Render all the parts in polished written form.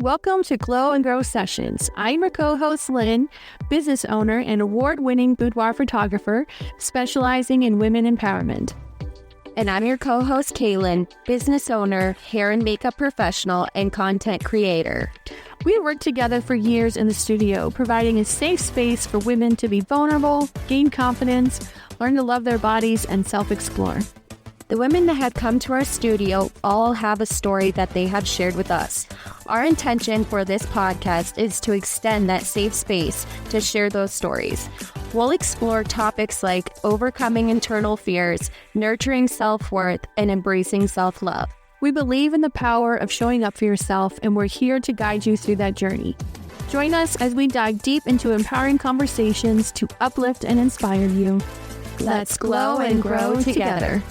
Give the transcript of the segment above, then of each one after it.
Welcome to Glow and Grow Sessions. I'm your co-host, Lynn, business owner and award-winning boudoir photographer specializing in women empowerment. And I'm your co-host, Kailyn, business owner, hair and makeup professional, and content creator. We worked together for years in the studio, providing a safe space for women to be vulnerable, gain confidence, learn to love their bodies, and self-explore. The women that have come to our studio all have a story that they have shared with us. Our intention for this podcast is to extend that safe space to share those stories. We'll explore topics like overcoming internal fears, nurturing self-worth, and embracing self-love. We believe in the power of showing up for yourself, and we're here to guide you through that journey. Join us as we dive deep into empowering conversations to uplift and inspire you. Let's glow and grow together.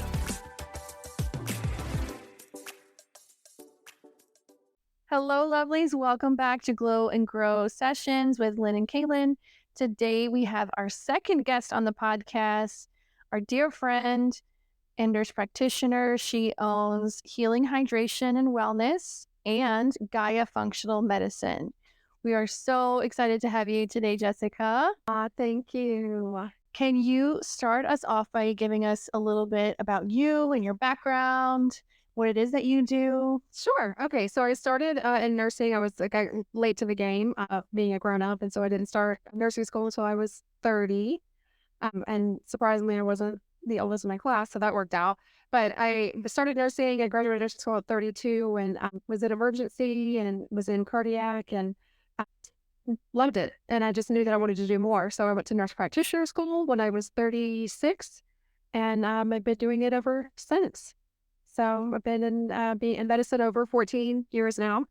Hello, lovelies. Welcome back to Glow and Grow Sessions with Lynn and Kailyn. Today, we have our second guest on the podcast, our dear friend and nurse practitioner. She owns Healing Hydration and Wellness and Gaia Functional Medicine. We are so excited to have you today, Jessica. Thank you. Can you start us off by giving us a little bit about you and your background, what it is that you do? Sure. Okay. So I started in nursing. I was late to the game, being a grown up. And so I didn't start nursing school until I was 30. And surprisingly, I wasn't the oldest in my class. So that worked out. But I started nursing. I graduated nursing school at 32 and was in emergency and was in cardiac and loved it. And I just knew that I wanted to do more. So I went to nurse practitioner school when I was 36. And I've been doing it ever since. So I've been in medicine over 14 years now.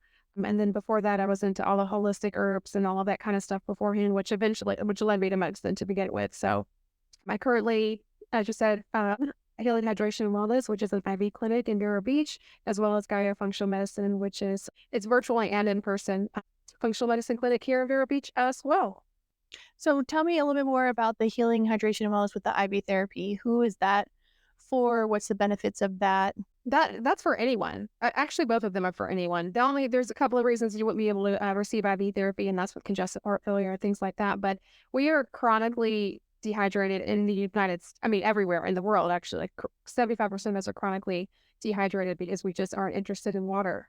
And then before that, I was into all the holistic herbs and all of that kind of stuff beforehand, which led me to medicine to begin with. So I currently, as you said, Healing Hydration and Wellness, which is an IV clinic in Vero Beach, as well as Gaia Functional Medicine, which is it's virtually and in person functional medicine clinic here in Vero Beach as well. So tell me a little bit more about the Healing Hydration and Wellness with the IV therapy. Who is that for? What's the benefits of that? That's for anyone. Actually, both of them are for anyone. There's a couple of reasons you wouldn't be able to receive IV therapy, and that's with congestive heart failure and things like that. But we are chronically dehydrated in the United States. I mean, everywhere in the world, actually. Like 75% of us are chronically dehydrated because we just aren't interested in water.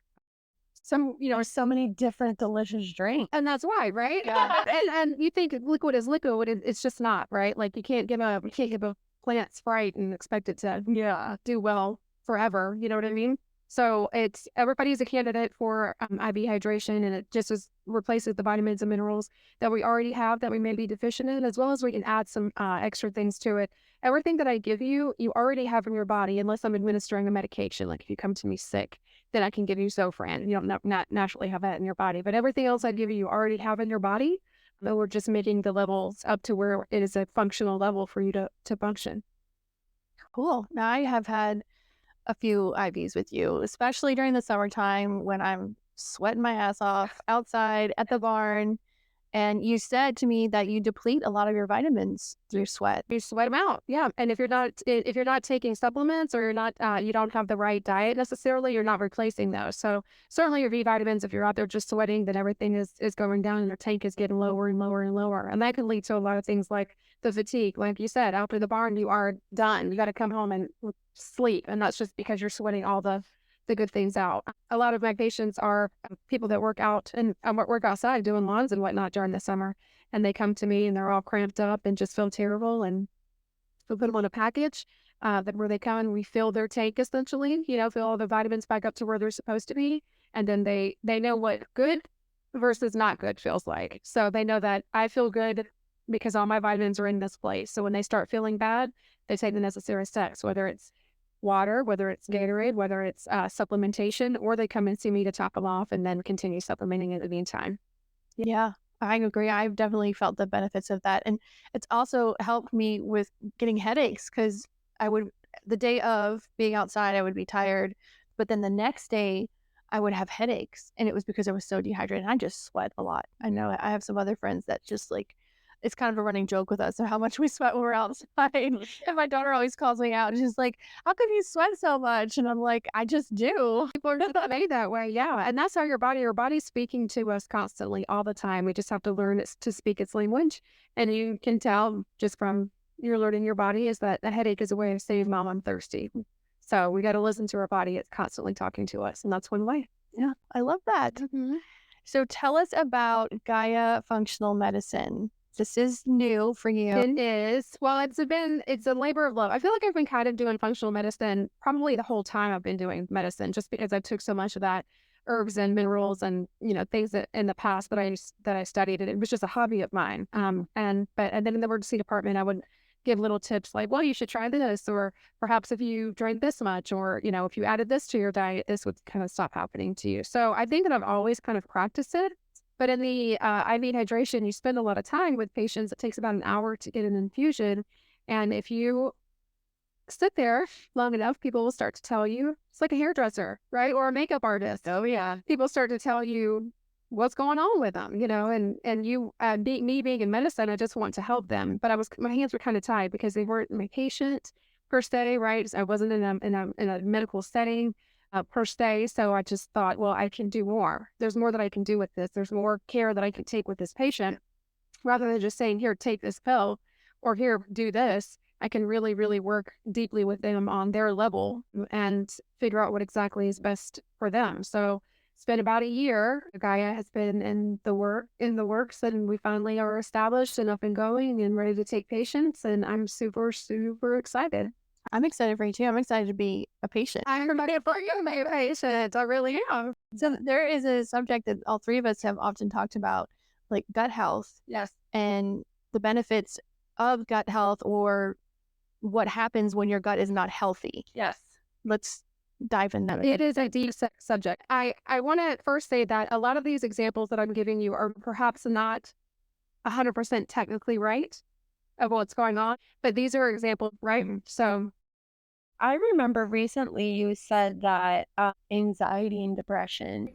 So many different delicious drinks. And that's why, right? Yeah. and you think liquid is liquid. It's just not, right? Like you can't give a plant Sprite and expect it to do well forever. You know what I mean? So everybody's a candidate for IV hydration, and it just replaces the vitamins and minerals that we already have that we may be deficient in, as well as we can add some extra things to it. Everything that I give you, you already have in your body, unless I'm administering a medication. Like if you come to me sick, then I can give you Zofran. You don't not naturally have that in your body, but everything else I give you already have in your body. So we're just making the levels up to where it is a functional level for you to function. Cool. Now I have had a few IVs with you, especially during the summertime when I'm sweating my ass off outside at the barn. And you said to me that you deplete a lot of your vitamins through sweat. You sweat them out, yeah. And if you're not taking supplements, or you don't have the right diet necessarily, you're not replacing those. So certainly your B vitamins, if you're out there just sweating, then everything is going down and your tank is getting lower and lower and lower. And that can lead to a lot of things like the fatigue. Like you said, after the barn, you are done. You got to come home and sleep. And that's just because you're sweating all the good things out. A lot of my patients are people that work out and work outside doing lawns and whatnot during the summer. And they come to me and they're all cramped up and just feel terrible. And we put them on a package where they come and we fill their tank essentially, fill all the vitamins back up to where they're supposed to be. And then they know what good versus not good feels like. So they know that I feel good because all my vitamins are in this place. So when they start feeling bad, they take the necessary steps, whether it's water, whether it's Gatorade, whether it's supplementation, or they come and see me to top them off and then continue supplementing in the meantime. Yeah, I agree. I've definitely felt the benefits of that. And it's also helped me with getting headaches because the day of being outside, I would be tired. But then the next day, I would have headaches. And it was because I was so dehydrated. And I just sweat a lot. I know I have some other friends that just it's kind of a running joke with us, so how much we sweat when we're outside. And my daughter always calls me out, and she's like, "How come you sweat so much?" And I'm like, "I just do." People are just made that way. Yeah. And that's how your body's speaking to us constantly all the time. We just have to learn to speak its language. And you can tell just from you're learning your body is that a headache is a way of saying, Mom, I'm thirsty. So we got to listen to our body. It's constantly talking to us. And that's one way. Yeah, I love that. So tell us about Gaia functional medicine. This is new for you. It is. Well, it's a labor of love. I feel like I've been kind of doing functional medicine probably the whole time I've been doing medicine, just because I took so much of that herbs and minerals and, things that in the past that I studied, and it was just a hobby of mine. And then in the emergency department, I would give little tips like, well, you should try this, or perhaps if you drank this much, or, if you added this to your diet, this would kind of stop happening to you. So I think that I've always kind of practiced it. But in the IV hydration, you spend a lot of time with patients. It takes about an hour to get an infusion. And if you sit there long enough, people will start to tell you, it's like a hairdresser, right? Or a makeup artist. Oh, yeah. People start to tell you what's going on with them, and you, me being in medicine, I just want to help them. But my hands were kind of tied because they weren't my patient per se, right? I wasn't in a medical setting. Per se. So I just thought, well, I can do more. There's more that I can do with this. There's more care that I can take with this patient rather than just saying, here, take this pill, or here, do this. I can really, really work deeply with them on their level and figure out what exactly is best for them. So it's been about a year. Gaia has been in the works, and we finally are established and up and going and ready to take patients. And I'm super, super excited. I'm excited for you too. I'm excited to be a patient. I'm ready for you to be a patient. I really am. So there is a subject that all three of us have often talked about, like gut health. Yes. And the benefits of gut health, or what happens when your gut is not healthy. Yes. Let's dive in that. It is a deep subject. I want to first say that a lot of these examples that I'm giving you are perhaps not 100% technically right of what's going on, but these are examples, right? So I remember recently you said that anxiety and depression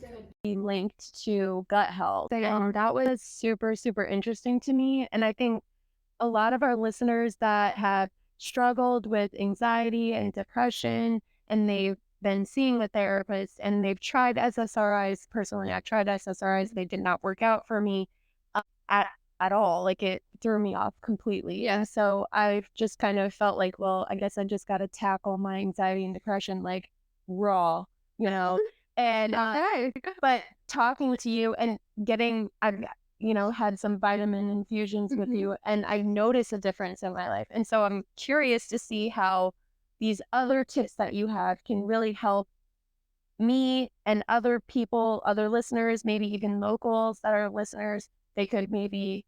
be linked to gut health. And that was super, super interesting to me. And I think a lot of our listeners that have struggled with anxiety and depression, and they've been seeing a therapist and they've tried SSRIs. Personally, I tried SSRIs. They did not work out for me at all. Like, it threw me off completely. Yeah. So I've just kind of felt like, well, I guess I just got to tackle my anxiety and depression like raw, and but talking to you and I've had some vitamin infusions with you, and I've noticed a difference in my life. And so I'm curious to see how these other tips that you have can really help me and other people, other listeners, maybe even locals that are listeners. They could maybe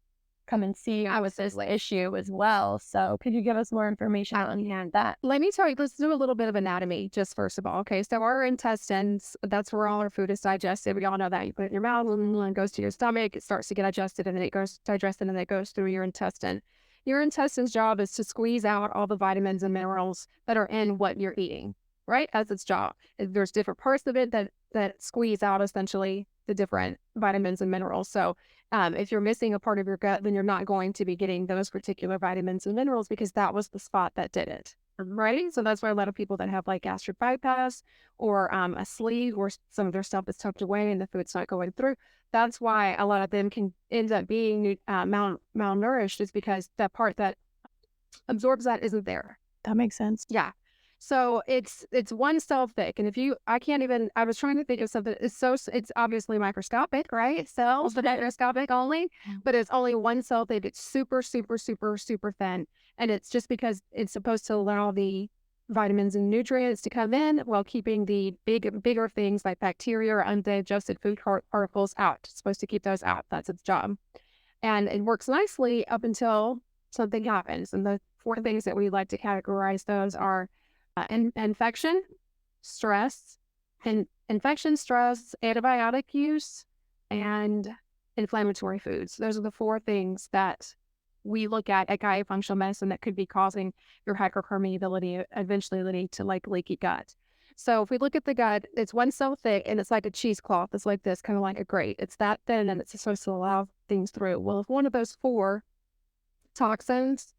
come and see with this issue as well. So could you give us more information on that? Let me tell you, let's do a little bit of anatomy just first of all. Okay, so our intestines, that's where all our food is digested. We all know that. You put it in your mouth and it goes to your stomach. It starts to get digested, and then it goes digested, and then it goes through your intestine. Your intestine's job is to squeeze out all the vitamins and minerals that are in what you're eating, right? That's its job. There's different parts of it that squeeze out essentially the different vitamins and minerals. So if you're missing a part of your gut, then you're not going to be getting those particular vitamins and minerals because that was the spot that did it, right? So that's why a lot of people that have like gastric bypass or a sleeve where some of their stuff is tucked away and the food's not going through, that's why a lot of them can end up being malnourished, is because that part that absorbs that isn't there. That makes sense. Yeah. So it's 1 cell thick. And I was trying to think of something. It's obviously microscopic, right? Cells, but microscopic only, but it's only 1 cell thick. It's super, super, super, super thin. And it's just because it's supposed to allow the vitamins and nutrients to come in while keeping the bigger things like bacteria or undigested food particles out. It's supposed to keep those out. That's its job. And it works nicely up until something happens. And the 4 things that we like to categorize those are infection, stress, antibiotic use, and inflammatory foods. Those are the 4 things that we look at Gaia functional medicine that could be causing your hyperpermeability, eventually leading to like leaky gut. So if we look at the gut, it's 1 cell thick, and it's like a cheesecloth. It's like this, kind of like a grate. It's that thin, and it's supposed to allow things through. Well, if one of those 4 toxins,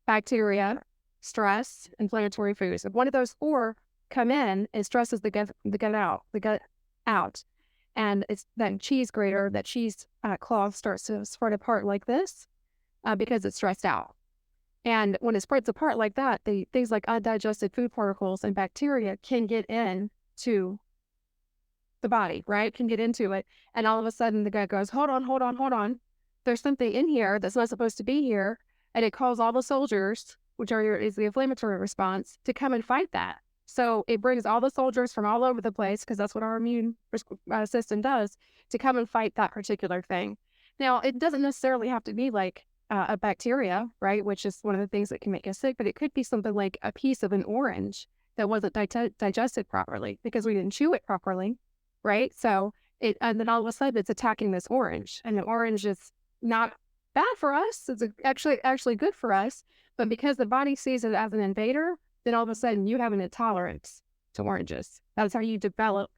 bacteria, stress, inflammatory foods. If one of those four come in, it stresses the gut out. And it's that cheese grater, that cheese cloth starts to spread apart like this because it's stressed out. And when it spreads apart like that, things like undigested food particles and bacteria can get into the body, right? Can get into it. And all of a sudden the gut goes, hold on. There's something in here that's not supposed to be here. And it calls all the soldiers, which is the inflammatory response, to come and fight that. So it brings all the soldiers from all over the place, because that's what our immune system does, to come and fight that particular thing. Now, it doesn't necessarily have to be like a bacteria, right, which is one of the things that can make us sick, but it could be something like a piece of an orange that wasn't digested properly because we didn't chew it properly, right? So and then all of a sudden it's attacking this orange, and the orange is not bad for us. It's actually good for us, but because the body sees it as an invader, then all of a sudden you have an intolerance to oranges. That's how you develop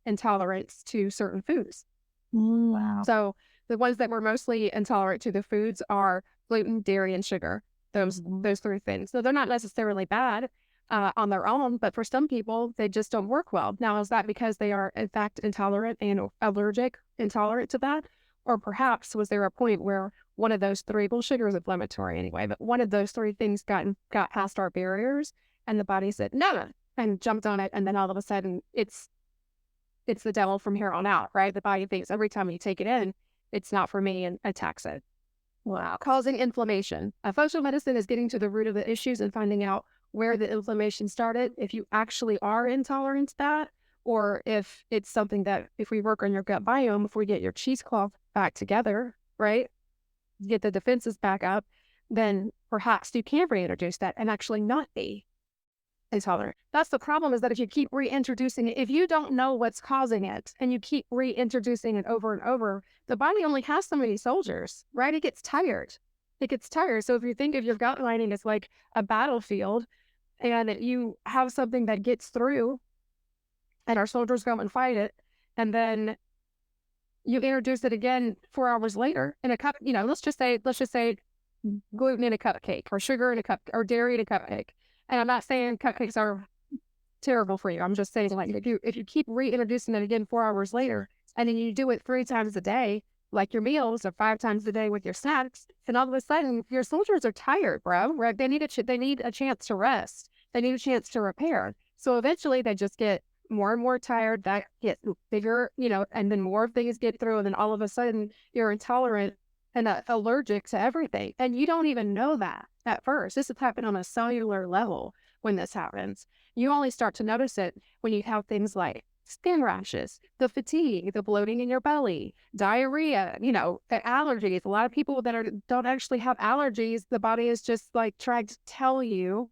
intolerance to certain foods. Wow. So the ones that we're mostly intolerant to the foods are gluten, dairy, and sugar. Those three things. So they're not necessarily bad on their own, but for some people, they just don't work well. Now, is that because they are in fact intolerant and intolerant to that? Or perhaps was there a point where one of those three, well, sugar is inflammatory anyway, but one of those three things got past our barriers, and the body said, no, and jumped on it. And then all of a sudden it's the devil from here on out, right? The body thinks every time you take it in, it's not for me, and attacks it. Wow. Causing inflammation. Functional medicine is getting to the root of the issues and finding out where the inflammation started, if you actually are intolerant to that, or if it's something that, if we work on your gut biome, if we get your cheesecloth back together, right, get the defenses back up, then perhaps you can reintroduce that and actually not be intolerant. That's the problem, is that if you keep reintroducing it, if you don't know what's causing it and you keep reintroducing it over and over, the body only has so many soldiers, right? It gets tired. So if you think of your gut lining as like a battlefield, and you have something that gets through and our soldiers go and fight it, and then you introduce it again 4 hours later in a cup, let's just say gluten in a cupcake, or sugar in a cup, or dairy in a cupcake. And I'm not saying cupcakes are terrible for you. I'm just saying, like, if you keep reintroducing it again 4 hours later, and then you do it 3 times a day, like your meals, or 5 times a day with your snacks, and all of a sudden your soldiers are tired, bro. Right? They need a chance to rest. They need a chance to repair. So eventually they just get more and more tired. That gets bigger, and then more things get through, and then all of a sudden you're intolerant and allergic to everything, and you don't even know that at first. This has happened on a cellular level. When this happens, you only start to notice it when you have things like skin rashes, the fatigue, the bloating in your belly, diarrhea, allergies. A lot of people that don't actually have allergies, the body is just like trying to tell you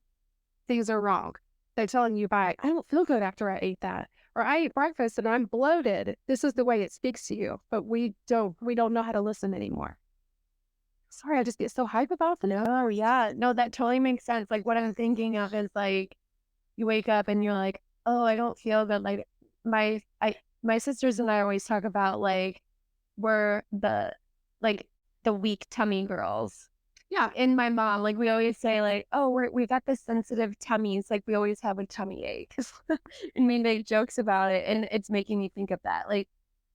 things are wrong. They're telling you I don't feel good after I ate that, or I ate breakfast and I'm bloated. This is the way it speaks to you, but we don't know how to listen anymore. Sorry, I just get so hype about it. No, yeah. No, that totally makes sense. Like, what I'm thinking of is, like, you wake up and you're like, oh, I don't feel good. Like, my sisters and I always talk about, like, we're the weak tummy girls. Yeah. And my mom, like, we always say, like, oh, we got this sensitive tummies. Like, we always have a tummy ache. And we make jokes about it. And it's making me think of that. Like,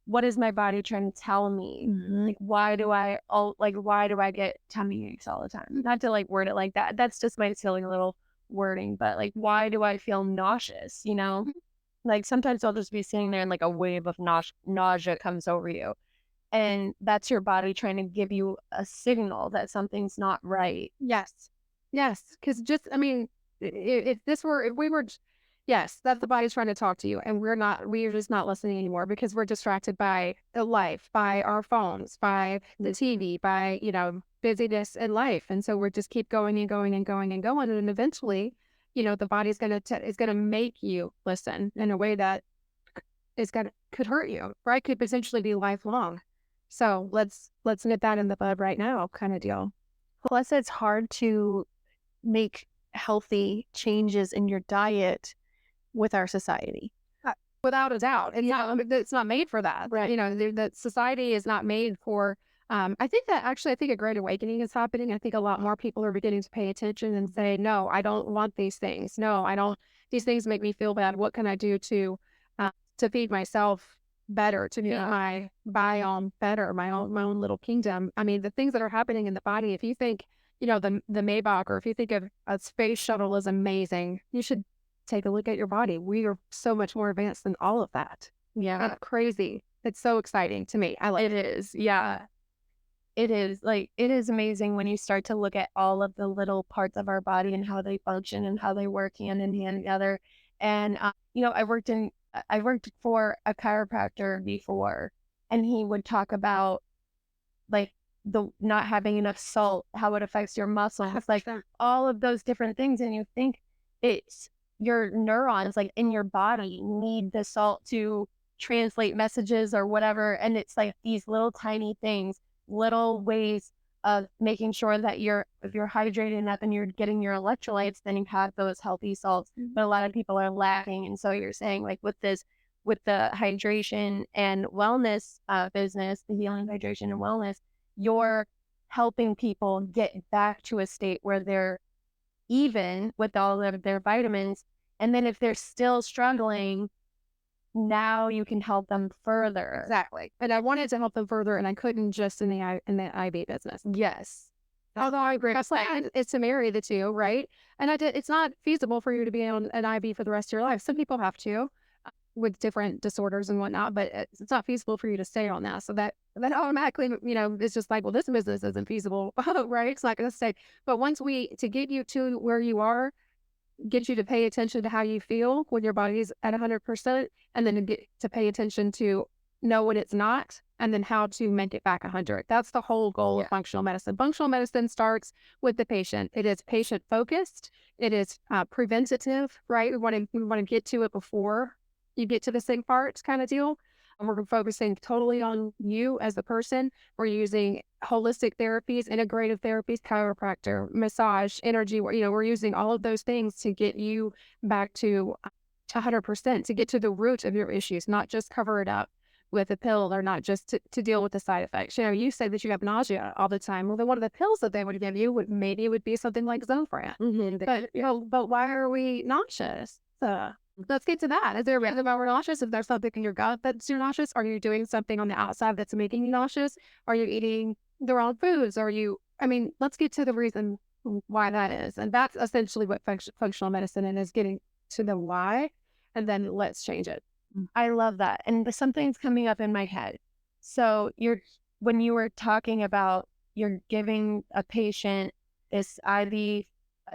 what is my body trying to tell me? Mm-hmm. Like, why do I get tummy aches all the time? Not to, like, word it like that. That's just my silly little wording. But, like, why do I feel nauseous? Like, sometimes I'll just be sitting there and, like, a wave of nausea comes over you. And that's your body trying to give you a signal that something's not right. Yes. Because yes, that's the body's trying to talk to you, and we're just not listening anymore because we're distracted by the life, by our phones, by the TV, by, busyness in life. And so we're just keep going and going and going and going. And eventually, the body's going to make you listen in a way that could hurt you, right? Could potentially be lifelong. So let's nip that in the bud right now, kind of deal. Plus, it's hard to make healthy changes in your diet with our society. Without a doubt. And it's not made for that. Right. The society is not made for I think a great awakening is happening. I think a lot more people are beginning to pay attention and say, no, I don't want these things. No, I don't. These things make me feel bad. What can I do to feed myself better, to feed my biome better, my own little kingdom? I mean, the things that are happening in the body. If you think, the Maybach, or if you think of a space shuttle is amazing, you should take a look at your body. We are so much more advanced than all of that. Yeah. That's crazy. It's so exciting to me. I like It is. Yeah. It is. Like, it is amazing when you start to look at all of the little parts of our body and how they function and how they work hand in hand together. And, I worked for a chiropractor before, and he would talk about like the not having enough salt, how it affects your muscles, like all of those different things. And you think it's your neurons, like in your body, need the salt to translate messages or whatever. And it's like these little tiny things, little ways of making sure that if you're hydrated enough and you're getting your electrolytes, then you have those healthy salts. But a lot of people are lacking. And so you're saying, like, with the hydration and wellness business, the healing, hydration, and wellness, you're helping people get back to a state where they're even with all of their vitamins. And then if they're still struggling, now you can help them further. Exactly. And I wanted to help them further, and I couldn't just in the IB business. Yes. Although I agree, it's to marry the two, right? And it's not feasible for you to be on an IB for the rest of your life. Some people have to with different disorders and whatnot, but it's not feasible for you to stay on that. So that automatically, it's just like, well, this business isn't feasible, right? It's not going to stay. But to get you to where you are, get you to pay attention to how you feel when your body's at 100%, and then to get to pay attention to know when it's not, and then how to make it back 100. That's the whole goal of functional medicine. Functional medicine starts with the patient. It is patient focused. It is preventative, right? We want to get to it before you get to the sick part, kind of deal. And we're focusing totally on you as a person. We're using holistic therapies, integrative therapies, chiropractor, massage, energy. We're using all of those things to get you back to 100%, to get to the root of your issues, not just cover it up with a pill, or not just to deal with the side effects. You say that you have nausea all the time. Well, then one of the pills that they would give you would be something like Zofran. Mm-hmm. But why are we nauseous? Let's get to that. Is there a reason why we're nauseous? Is there something in your gut that's you're nauseous? Are you doing something on the outside that's making you nauseous? Are you eating the wrong foods? Let's get to the reason why that is. And that's essentially what functional medicine is, getting to the why, and then let's change it. I love that. And something's coming up in my head. So when you were talking about you're giving a patient this IV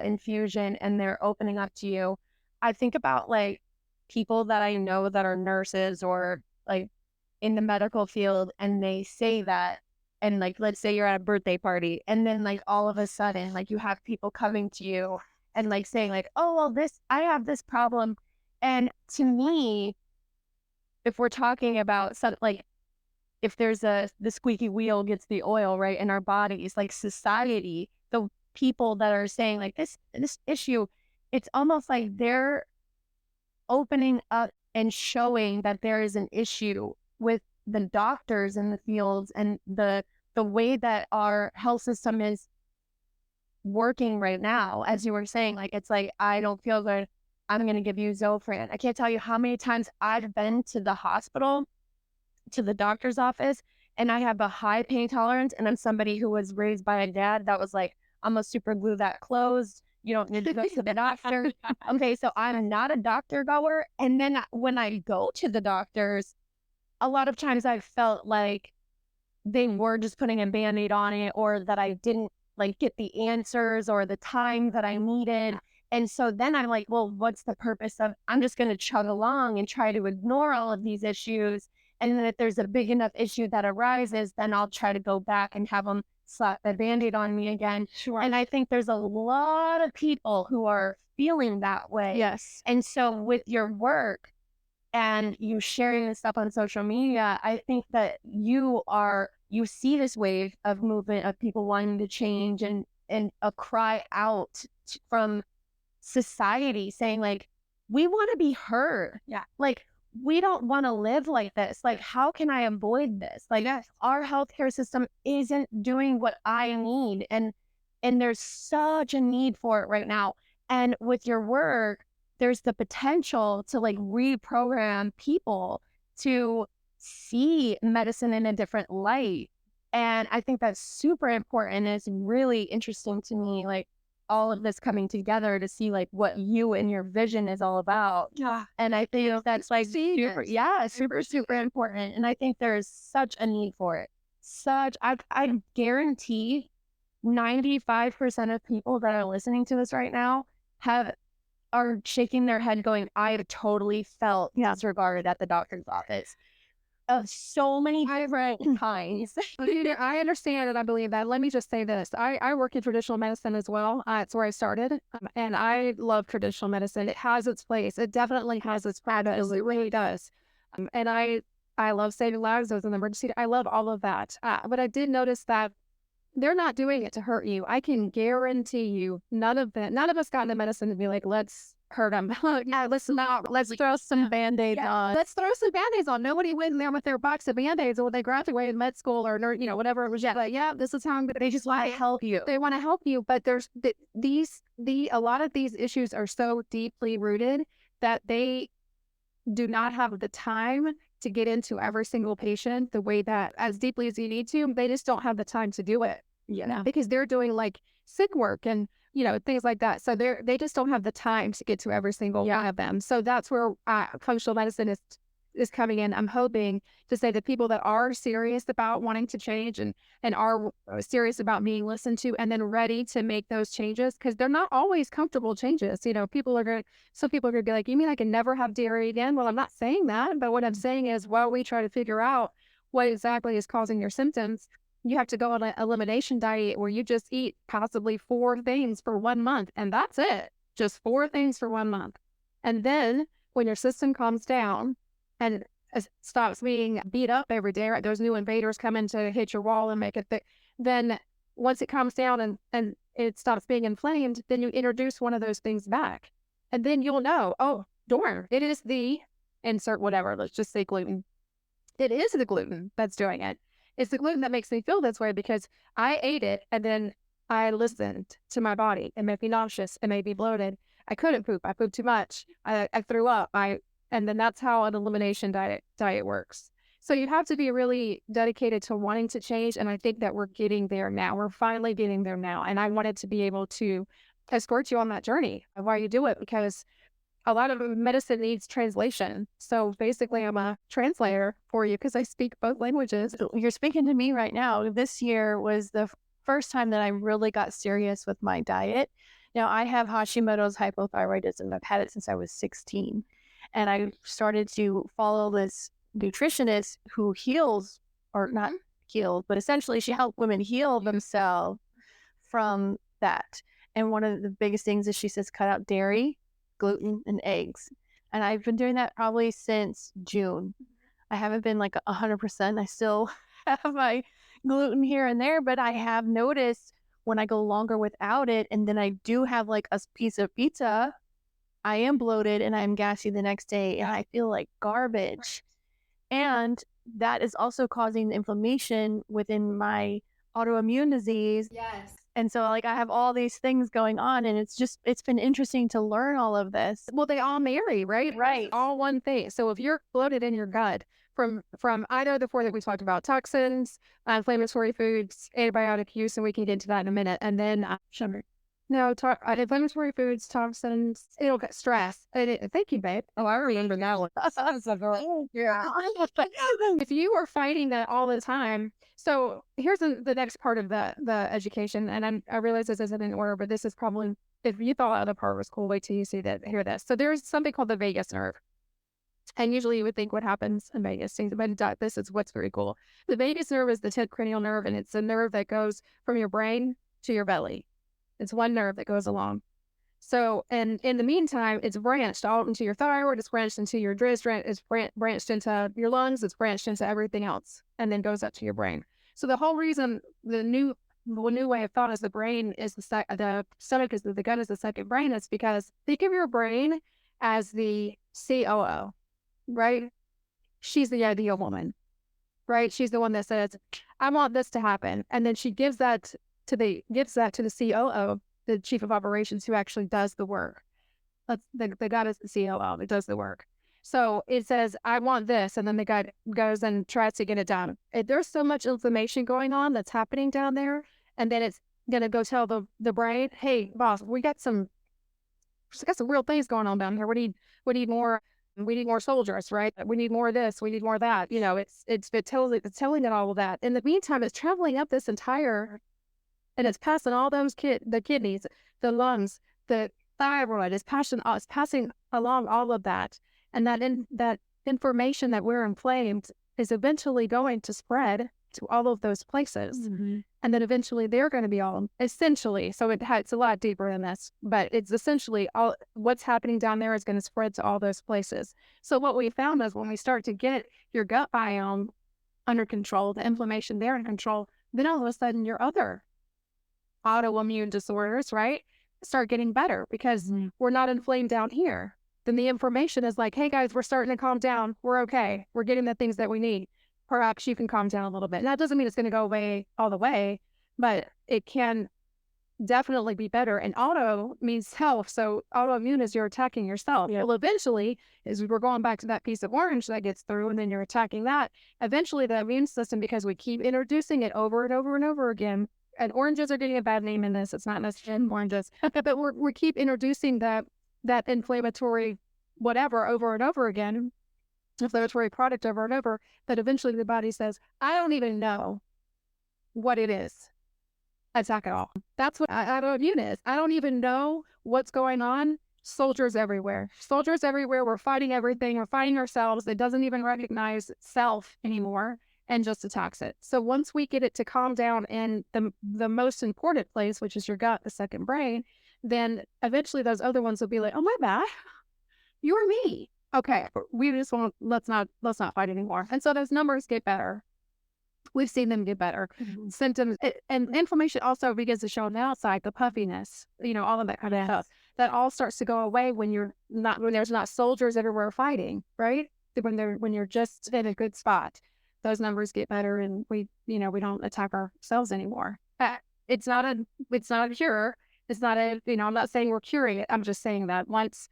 infusion and they're opening up to you, I think about like people that I know that are nurses or like in the medical field, and they say that, and like, let's say you're at a birthday party, and then like all of a sudden, like you have people coming to you and like saying like, oh, well, I have this problem. And to me, if we're talking about something like, if there's the squeaky wheel gets the oil, right, in our bodies, like society, the people that are saying like this issue, it's almost like they're opening up and showing that there is an issue with the doctors in the fields and the way that our health system is working right now. As you were saying, like, it's like, I don't feel good, I'm going to give you Zofran. I can't tell you how many times I've been to the hospital, to the doctor's office, and I have a high pain tolerance, and I'm somebody who was raised by a dad that was like, I'm going to super glue that closed. You don't need to go to the doctor. Okay, so I'm not a doctor goer. And then when I go to the doctors, a lot of times I felt like they were just putting a Band-Aid on it, or that I didn't like get the answers or the time that I needed. And so then I'm like, well, what's the purpose of, I'm just going to chug along and try to ignore all of these issues. And then if there's a big enough issue that arises, then I'll try to go back and have them slap a Band-Aid on me again. Sure. And I think there's a lot of people who are feeling that way. Yes. And so with your work and you sharing this stuff on social media, I think that you see this wave of movement of people wanting to change, and a cry out from society saying like, we want to be heard. Yeah. Like, we don't want to live like this. Like, how can I avoid this? Like, our healthcare system isn't doing what I need. And there's such a need for it right now. And with your work, there's the potential to like reprogram people to see medicine in a different light. And I think that's super important. It's really interesting to me, like all of this coming together to see like what you and your vision is all about. Yeah. And I think that's like super important. And I think there's such a need for it. I guarantee 95% of people that are listening to this right now are shaking their head going, I have totally felt disregarded at the doctor's office of so many different kinds. I understand and I believe that. Let me just say this. I work in traditional medicine as well. It's where I started. And I love traditional medicine. It has its place. It definitely has its purpose. It really does. And I love saving lives. I was in the emergency. I love all of that. But I did notice that they're not doing it to hurt you. I can guarantee you none of us got into medicine to be like, let's hurt them. Let's throw some Band-Aids on. Let's throw some Band-Aids on. Nobody went in there with their box of Band-Aids when they graduated med school or, whatever it was. This is how I'm going to. They just want to help you. They want to help you. But there's a lot of these issues are so deeply rooted that they do not have the time to get into every single patient the way that as deeply as you need to. They just don't have the time to do it. Because they're doing like sick work and things like that. So they just don't have the time to get to every single one of them. So that's where functional medicine is coming in. I'm hoping to say that people that are serious about wanting to change and are serious about being listened to and then ready to make those changes, because they're not always comfortable changes. Some people are going to be like, you mean I can never have dairy again? Well, I'm not saying that, but what I'm saying is while we try to figure out what exactly is causing your symptoms, you have to go on an elimination diet where you just eat possibly 4 things for 1 month. And that's it. Just 4 things for 1 month. And then when your system calms down and stops being beat up every day, right? Those new invaders come in to hit your wall and make it thick. Then once it calms down and it stops being inflamed, then you introduce one of those things back. And then you'll know, oh, darn, it is the insert whatever. Let's just say gluten. It is the gluten that's doing it. It's the gluten that makes me feel this way because I ate it and then I listened to my body. It made me nauseous. It made me bloated. I couldn't poop. I pooped too much. I threw up. And then that's how an elimination diet works. So you have to be really dedicated to wanting to change. And I think that we're getting there now. We're finally getting there now. And I wanted to be able to escort you on that journey of why you do it, because a lot of medicine needs translation. So basically I'm a translator for you because I speak both languages. You're speaking to me right now. This year was the first time that I really got serious with my diet. Now I have Hashimoto's hypothyroidism. I've had it since I was 16. And I started to follow this nutritionist who heals, or not heals, but essentially she helped women heal themselves from that. And one of the biggest things is she says, cut out dairy, gluten, and eggs. And I've been doing that probably since June. I haven't been like 100%. I still have my gluten here and there, but I have noticed when I go longer without it, and then I do have like a piece of pizza, I am bloated and I'm gassy the next day and I feel like garbage. And that is also causing inflammation within my autoimmune disease. Yes. And so like I have all these things going on, and it's been interesting to learn all of this. Well, they all marry, right? Right. All one thing. So if you're bloated in your gut from either the 4 that we talked about, toxins, inflammatory foods, antibiotic use, and we can get into that in a minute. And then sugar. No, inflammatory foods, toxins, it'll get stress. Thank you, babe. Oh, I remember that one. Yeah. If you are fighting that all the time, so here's the next part of the education, and I realize this isn't in order, but this is probably, if you thought the other part was cool, wait till you hear this. So there's something called the vagus nerve. And usually you would think what happens in vagus, but this is what's very cool. The vagus nerve is the 10th cranial nerve, and it's a nerve that goes from your brain to your belly. It's one nerve that goes along. So, and in the meantime, it's branched out into your thyroid, it's branched into your adrenal, it's branched into your lungs, it's branched into everything else, and then goes up to your brain. So the whole reason the new way of thought is the brain is the stomach is the gut is the second brain is because think of your brain as the COO. right? She's the ideal woman, right? She's the one that says, I want this to happen. And then she gives that to the COO, the chief of operations, who actually does the work. The guy is the COO that does the work. So it says, I want this. And then the guy goes and tries to get it done. There's so much inflammation going on that's happening down there. And then it's going to go tell the brain, hey, boss, we got some real things going on down here. We need more. We need more soldiers, right? We need more of this. We need more of that. You know, it's telling it all of that. In the meantime, it's traveling up this entire, and it's passing all those the kidneys, the lungs, the thyroid. It's passing along all of that, and that information that we're inflamed is eventually going to spread to all of those places. Mm-hmm. And then eventually they're going to be all essentially. So it's a lot deeper than this, but it's essentially all what's happening down there is going to spread to all those places. So what we found is when we start to get your gut biome under control, the inflammation there in control, then all of a sudden your other autoimmune disorders, right, start getting better because we're not inflamed down here. Then the information is like, hey guys, we're starting to calm down. We're okay. We're getting the things that we need. Perhaps you can calm down a little bit. And that doesn't mean it's going to go away all the way, but it can definitely be better. And auto means health. So autoimmune is you're attacking yourself. Yeah. Well, eventually, as we're going back to that piece of orange that gets through, and then you're attacking that, eventually the immune system, because we keep introducing it over and over and over again, and oranges are getting a bad name in this. It's not necessarily oranges, but we keep introducing that inflammatory whatever over and over again, inflammatory product over and over, that eventually the body says, I don't even know what it is. Attack it all. That's what autoimmune is. I don't even know what's going on. Soldiers everywhere. Soldiers everywhere. We're fighting everything. We're fighting ourselves. It doesn't even recognize self anymore and just attacks it. So once we get it to calm down in the most important place, which is your gut, the second brain, then eventually those other ones will be like, oh, my bad. You're me. Okay, we just won't, let's not fight anymore. And so those numbers get better. We've seen them get better. Mm-hmm. Symptoms and inflammation also begins to show on the outside, the puffiness, all of that kind of stuff. That all starts to go away when there's not soldiers everywhere fighting, right? When you're just in a good spot, those numbers get better, and we don't attack ourselves anymore. It's not a cure. It's not I'm not saying we're curing it. I'm just saying that once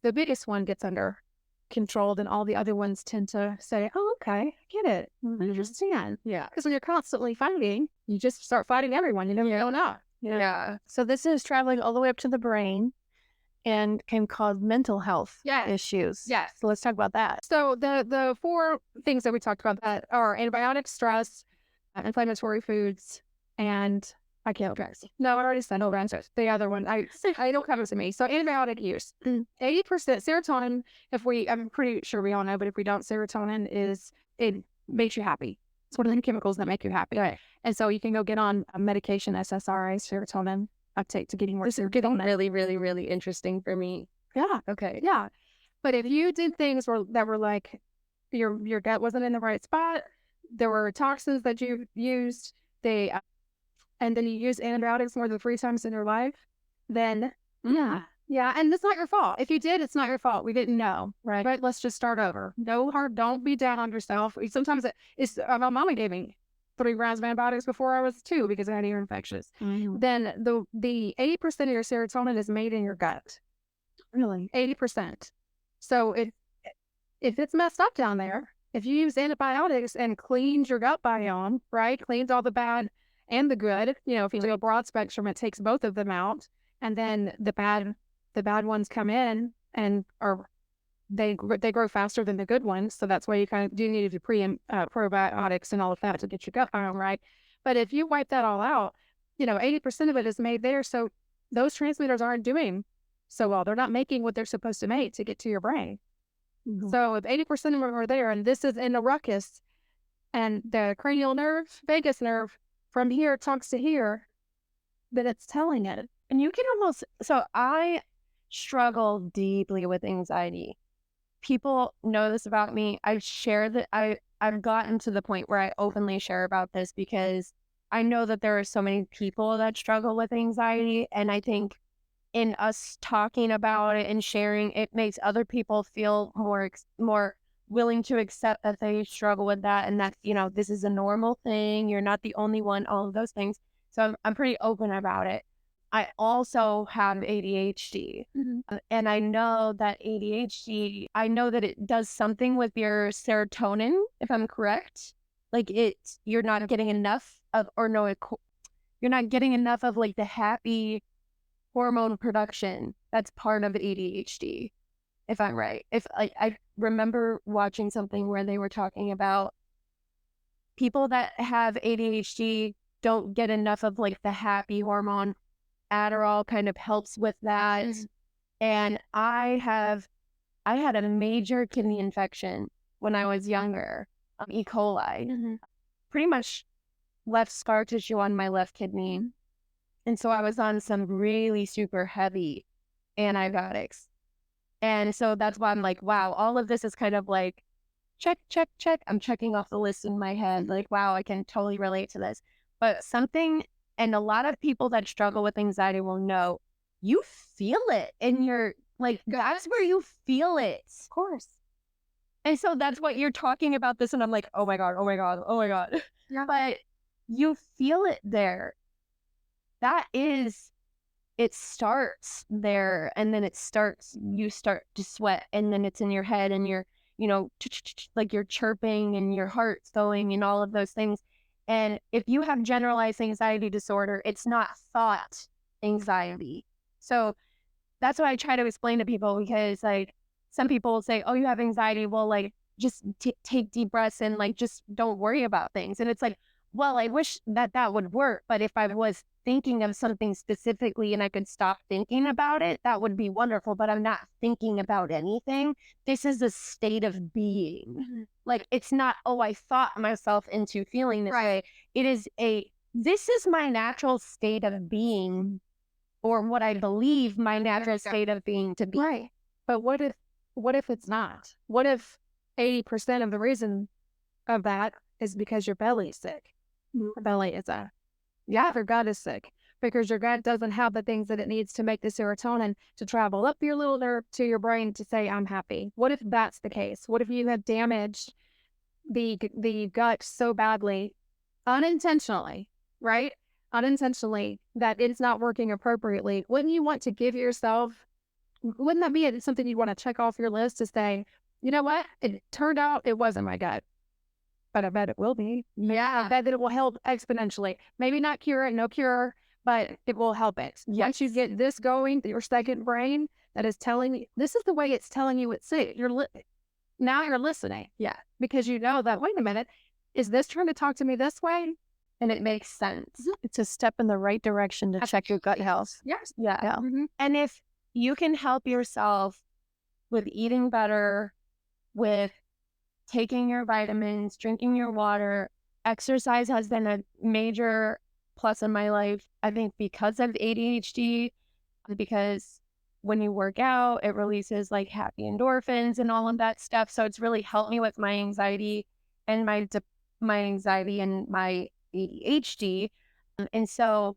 the biggest one gets under control, then all the other ones tend to say, oh, okay, I get it. I understand. Yeah. Because when you're constantly fighting, you just start fighting everyone. You don't know. Yeah. So this is traveling all the way up to the brain and can cause mental health issues. Yes. So let's talk about that. So the four things that we talked about that are antibiotics, stress, inflammatory foods, and I can't drugs. No, I already said drugs. The other one, I don't come to me. So antibiotic use, 80% serotonin. I'm pretty sure we all know, but if we don't, serotonin it makes you happy. It's one of the chemicals that make you happy. Right. And so you can go get on a medication, SSRI, serotonin uptake to getting more. This is getting really, really, really interesting for me. Yeah. Okay. Yeah. But if you did things that were like your gut wasn't in the right spot, there were toxins that you used, and then you use antibiotics more than 3 times in your life, then yeah. And it's not your fault. If you did, it's not your fault. We didn't know, right? But let's just start over. No hard. Don't be down on yourself. Sometimes it's my mama gave me 3 rounds of antibiotics before I was 2 because I had ear infections. Mm-hmm. Then the 80% of your serotonin is made in your gut. Really, 80%. So if it's messed up down there, if you use antibiotics and cleans your gut biome, right, cleans all the bad and the good, if you do a broad spectrum, it takes both of them out, and then the bad ones come in and they grow faster than the good ones. So that's why you kind of do need to probiotics and all of that to get your gut biome right. But if you wipe that all out, 80% of it is made there. So those transmitters aren't doing so well. They're not making what they're supposed to make to get to your brain. Mm-hmm. So if 80% of them are there, and this is in a ruckus, and the cranial nerve, vagus nerve, from here talks to here, then it's telling it. And you can so I struggle deeply with anxiety. People know this about me. I've shared that I've gotten to the point where I openly share about this because I know that there are so many people that struggle with anxiety. And I think in us talking about it and sharing, it makes other people feel more willing to accept that they struggle with that, and that, you know, this is a normal thing. You're not the only one, all of those things. So I'm pretty open about it. I also have ADHD. And I know that ADHD, I know that it does something with your serotonin, if I'm correct. Like you're not getting enough of, or no, you're not getting enough of like the happy hormone production that's part of ADHD, if I'm right. If I remember watching something where they were talking about people that have ADHD don't get enough of like the happy hormone. Adderall kind of helps with that. And I had a major kidney infection when I was younger, E. coli, pretty much left scar tissue on my left kidney. And so I was on some really super heavy antibiotics. And so that's why I'm like, wow, all of this is kind of like, check, check, check. I'm checking off the list in my head. Like, wow, I can totally relate to this. But something, and a lot of people that struggle with anxiety will know, you feel it in your, like, that's where you feel it. Of course. And so that's what you're talking about this. And I'm like, oh my God, oh my God, oh my God. Yeah. But you feel it there. It starts there, and then you start to sweat, and then it's in your head, and you're, you know, like you're chirping and your heart's going and all of those things. And if you have generalized anxiety disorder, it's not thought anxiety. So that's what I try to explain to people, because like some people will say, oh, you have anxiety. Well, like just take deep breaths and like just don't worry about things. And it's like, well, I wish that would work. But if I was thinking of something specifically and I could stop thinking about it, that would be wonderful. But I'm not thinking about anything. This is a state of being. Like, it's not, oh, I thought myself into feeling this way. It is this is my natural state of being, or what I believe my natural state of being to be. Right. But what if it's not? What if 80% of the reason of that is because your belly is sick? Your belly is your gut is sick because your gut doesn't have the things that it needs to make the serotonin to travel up your little nerve to your brain to say, I'm happy. What if that's the case? What if you have damaged the gut so badly, unintentionally, right? Unintentionally, that it's not working appropriately? Wouldn't you want to give yourself, wouldn't that be something you'd want to check off your list to say, you know what? It turned out it wasn't my gut, but I bet it will be. Yeah. I bet that it will help exponentially. Maybe not cure it, no cure, but it will help it. Yes. Once you get this going, your second brain that is telling you, this is the way it's telling you it's safe. Now you're listening. Yeah. Because you know that, wait a minute, is this trying to talk to me this way? And it makes sense. It's a step in the right direction to check your gut health. Yes. Yeah. Yeah. And if you can help yourself with eating better, with taking your vitamins, drinking your water, exercise has been a major plus in my life, I think, because of ADHD, because when you work out, it releases like happy endorphins and all of that stuff. So it's really helped me with my anxiety and my anxiety and my ADHD. And so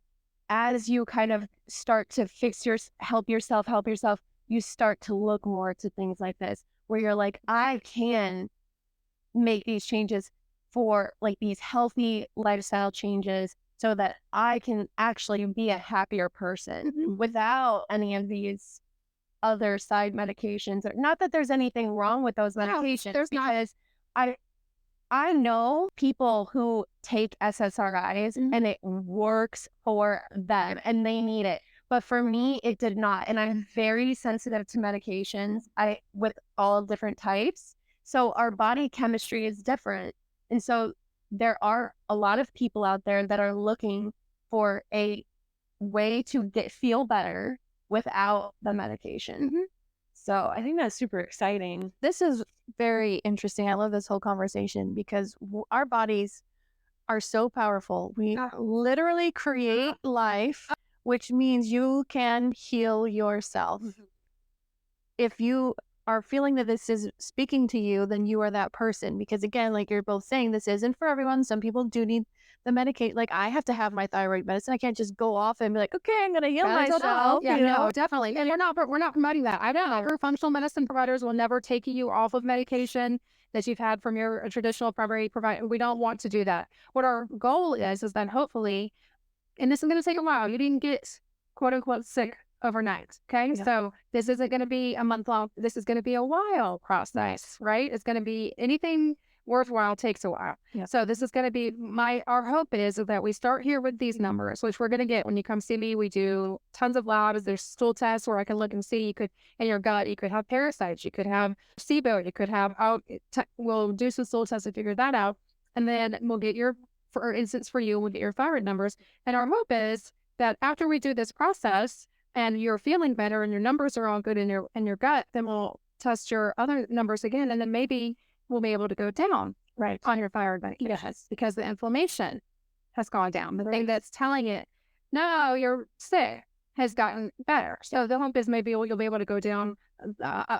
as you kind of start to help yourself, you start to look more to things like this, where you're like, I can make these changes for like these healthy lifestyle changes so that I can actually be a happier person without any of these other side medications. Not that there's anything wrong with those medications, because I know people who take SSRIs and it works for them and they need it. But for me, it did not. And I'm very sensitive to medications with all different types. So our body chemistry is different. And so there are a lot of people out there that are looking for a way to feel better without the medication. So I think that's super exciting. This is very interesting. I love this whole conversation because our bodies are so powerful. We literally create life, which means you can heal yourself. If you are feeling that this is speaking to you, then you are that person. Because again, like you're both saying, this isn't for everyone. Some people do need the medicate, like I have to have my thyroid medicine. I can't just go off and be like, okay, I'm going to heal myself. Yeah, you know? no, definitely. And we're not promoting that. I've never, functional medicine providers will never take you off of medication that you've had from your traditional primary provider. We don't want to do that. What our goal is that hopefully, and this is going to take a while, you didn't get quote unquote sick overnight. Okay. Yeah. So this isn't going to be a month long. This is going to be a while process, right? It's going to be anything worthwhile takes a while. Yeah. So this is going to be our hope is that we start here with these numbers, which we're going to get when you come see me. We do tons of labs. There's stool tests where I can look and see you could, in your gut, you could have parasites, you could have SIBO, you could have, we'll do some stool tests to figure that out. And then we'll get for instance, for you, we'll get your thyroid numbers. And our hope is that after we do this process and you're feeling better and your numbers are all good in your gut, then we'll test your other numbers again. And then maybe we'll be able to go down on your thyroid medication. Yes, because the inflammation has gone down. The thing that's telling it, no, you're sick, has gotten better. So the hope is maybe you'll be able to go down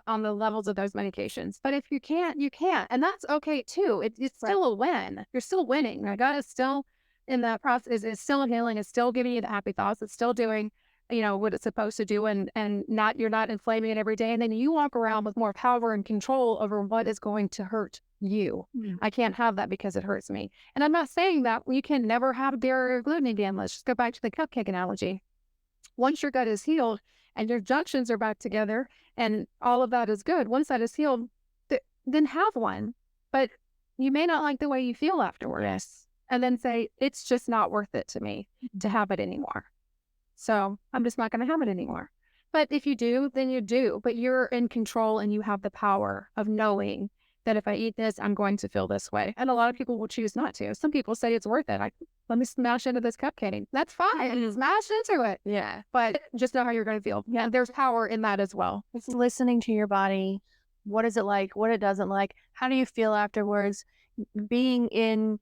on the levels of those medications. But if you can't, you can't. And that's okay too. It's still a win. You're still winning. Your gut is still in that process, is still healing, it's still giving you the happy thoughts, it's still doing what it's supposed to do, and you're not inflaming it every day. And then you walk around with more power and control over what is going to hurt you. I can't have that because it hurts me. And I'm not saying that you can never have dairy or gluten again. Let's just go back to the cupcake analogy. Once your gut is healed and your junctions are back together and all of that is good, once that is healed, then have one. But you may not like the way you feel afterwards. Yes. And then say, it's just not worth it to me to have it anymore. So I'm just not going to have it anymore. But if you do, then you do. But you're in control and you have the power of knowing that if I eat this, I'm going to feel this way. And a lot of people will choose not to. Some people say it's worth it. Let me smash into this cupcake. That's fine. Smash into it. Yeah. But just know how you're going to feel. Yeah. There's power in that as well. It's listening to your body. What is it like? What it doesn't like? How do you feel afterwards? Being in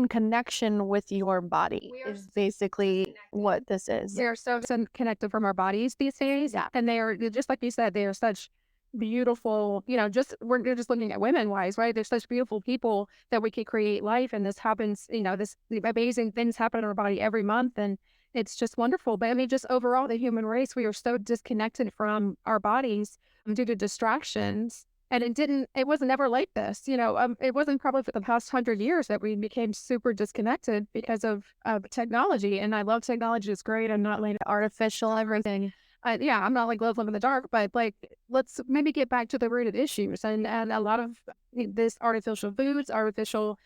connection with your body is basically what this is. They're so connected from our bodies these days. Yeah. And they are, just like you said, they are such beautiful, we're just looking at women wise, right? They're such beautiful people that we can create life. And this happens, this amazing things happen in our body every month. And it's just wonderful. But I mean, just overall, the human race, we are so disconnected from our bodies due to distractions. And it wasn't ever like this, it wasn't probably for the past 100 years that we became super disconnected because of technology. And I love technology. It's great. I'm not like artificial everything. I'm not like live in the dark, but like, let's maybe get back to the rooted issues and a lot of this artificial foods, artificial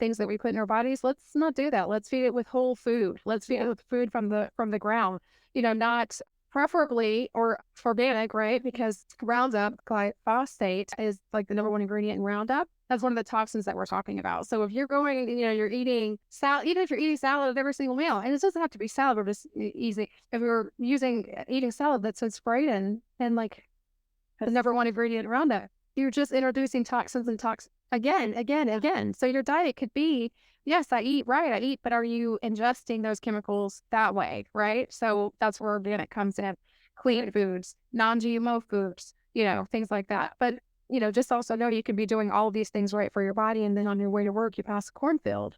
things that we put in our bodies. Let's not do that. Let's feed it with whole food. Let's feed it with food from the ground, not preferably or organic, right? Because Roundup, glyphosate, is like the number one ingredient in Roundup. That's one of the toxins that we're talking about. So if you're going, you're eating salad, even if you're eating salad at every single meal, and it doesn't have to be salad, but just easy. If you're eating salad that's been sprayed and like the number one ingredient in Roundup, you're just introducing toxins and again. So your diet could be, yes, I eat, but are you ingesting those chemicals that way, right? So that's where organic comes in. Clean foods, non-GMO foods, things like that. But, just also know you can be doing all of these things right for your body. And then on your way to work, you pass a cornfield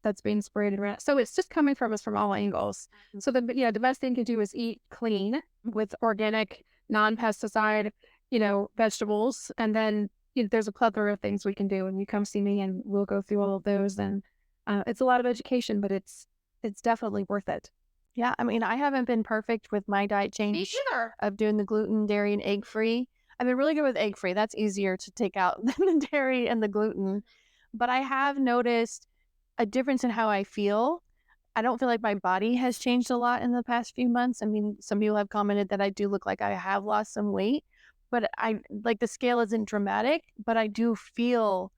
that's being sprayed around. So it's just coming from us from all angles. So the best thing you can do is eat clean with organic, non-pesticide, vegetables. And then there's a plethora of things we can do, and you come see me and we'll go through all of those. And it's a lot of education, but it's definitely worth it. Yeah, I mean, I haven't been perfect with my diet change. Me either. Of doing the gluten, dairy, and egg free. I've been really good with egg free. That's easier to take out than the dairy and the gluten. But I have noticed a difference in how I feel. I don't feel like my body has changed a lot in the past few months. I mean, some people have commented that I do look like I have lost some weight, but I like the scale isn't dramatic, but I do feel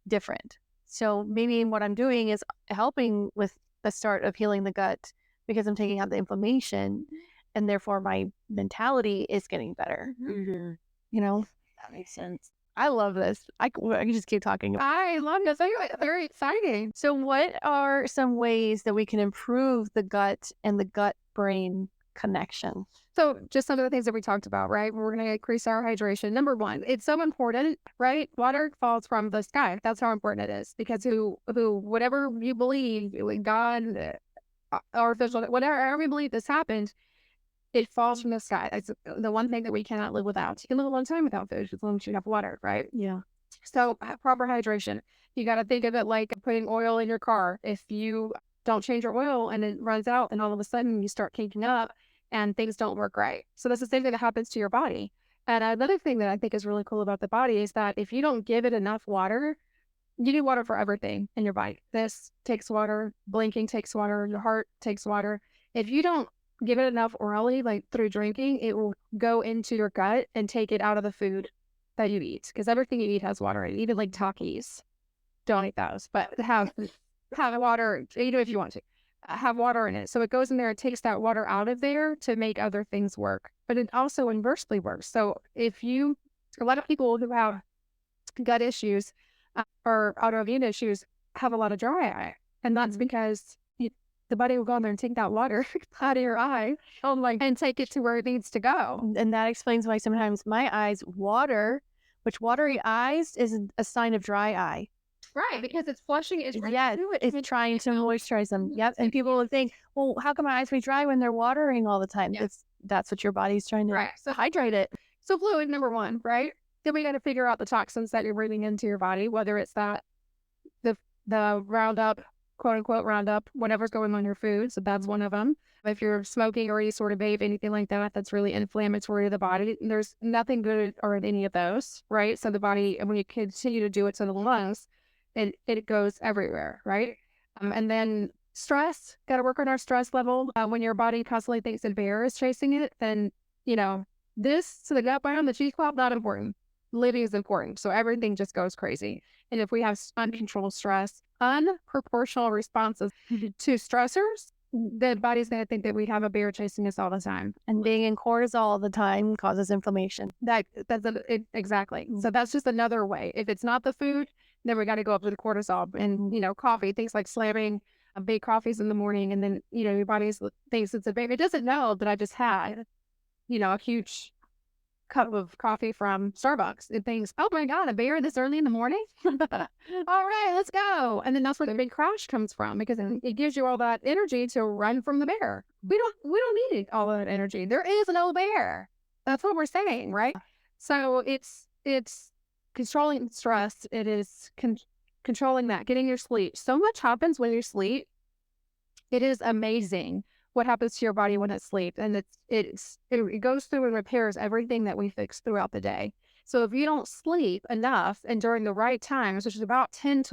different. So maybe what I'm doing is helping with the start of healing the gut because I'm taking out the inflammation, and therefore my mentality is getting better. Mm-hmm. That makes sense. I love this. I can just keep talking. I love this. Very exciting. So what are some ways that we can improve the gut and the gut-brain connection. So just some of the things that we talked about, right? We're going to increase our hydration. Number one, it's so important, right? Water falls from the sky. That's how important it is, because whatever you believe, God, artificial, whatever you believe this happened, it falls from the sky. That's the one thing that we cannot live without. You can live a long time without food as long as you have water, right? Yeah. So proper hydration. You got to think of it like putting oil in your car. If you don't change your oil and it runs out, and all of a sudden you start kinking up and things don't work right. So that's the same thing that happens to your body. And another thing that I think is really cool about the body is that if you don't give it enough water, you need water for everything in your body. This takes water, blinking takes water, your heart takes water. If you don't give it enough orally, like through drinking, it will go into your gut and take it out of the food that you eat, because everything you eat has water in it. Even like Takis, don't eat those, but have water, if you want to have water in it. So it goes in there and takes that water out of there to make other things work. But it also inversely works. So a lot of people who have gut issues or autoimmune issues have a lot of dry eye, and that's because the body will go in there and take that water out of your eye and take it to where it needs to go. And that explains why sometimes my eyes water, which watery eyes is a sign of dry eye. Right, because it's flushing. It's trying to moisturize them. Yep. And people will think, well, how come my eyes be dry when they're watering all the time? Yes. That's what your body's trying to so hydrate it. So fluid, number one, right? Then we got to figure out the toxins that you're breathing into your body, whether it's that the Roundup, quote unquote Roundup, whatever's going on in your food. So that's one of them. If you're smoking or any sort of vape, anything like that, that's really inflammatory to the body. There's nothing good or in any of those, right? So the body, and when you continue to do it to the lungs, it goes everywhere, right? And then stress, got to work on our stress level. When your body constantly thinks a bear is chasing it, then, this to the gut biome, the cheese cloud, not important. Living is important. So everything just goes crazy. And if we have uncontrolled stress, unproportional responses to stressors, the body's going to think that we have a bear chasing us all the time. And being in cortisol all the time causes inflammation. Exactly. So that's just another way. If it's not the food, then we got to go up to the cortisol and, coffee, things like slamming big coffees in the morning. And then, your body thinks it's a bear. It doesn't know that I just had, a huge cup of coffee from Starbucks. It thinks, oh my God, a bear this early in the morning? All right, let's go. And then that's where the big crash comes from, because it gives you all that energy to run from the bear. We don't need all that energy. There is no bear. That's what we're saying, right? So it's controlling stress. It is controlling that, getting your sleep. So much happens when you sleep. It is amazing what happens to your body when it sleeps, and it goes through and repairs everything that we fix throughout the day. So if you don't sleep enough and during the right times, which is about 10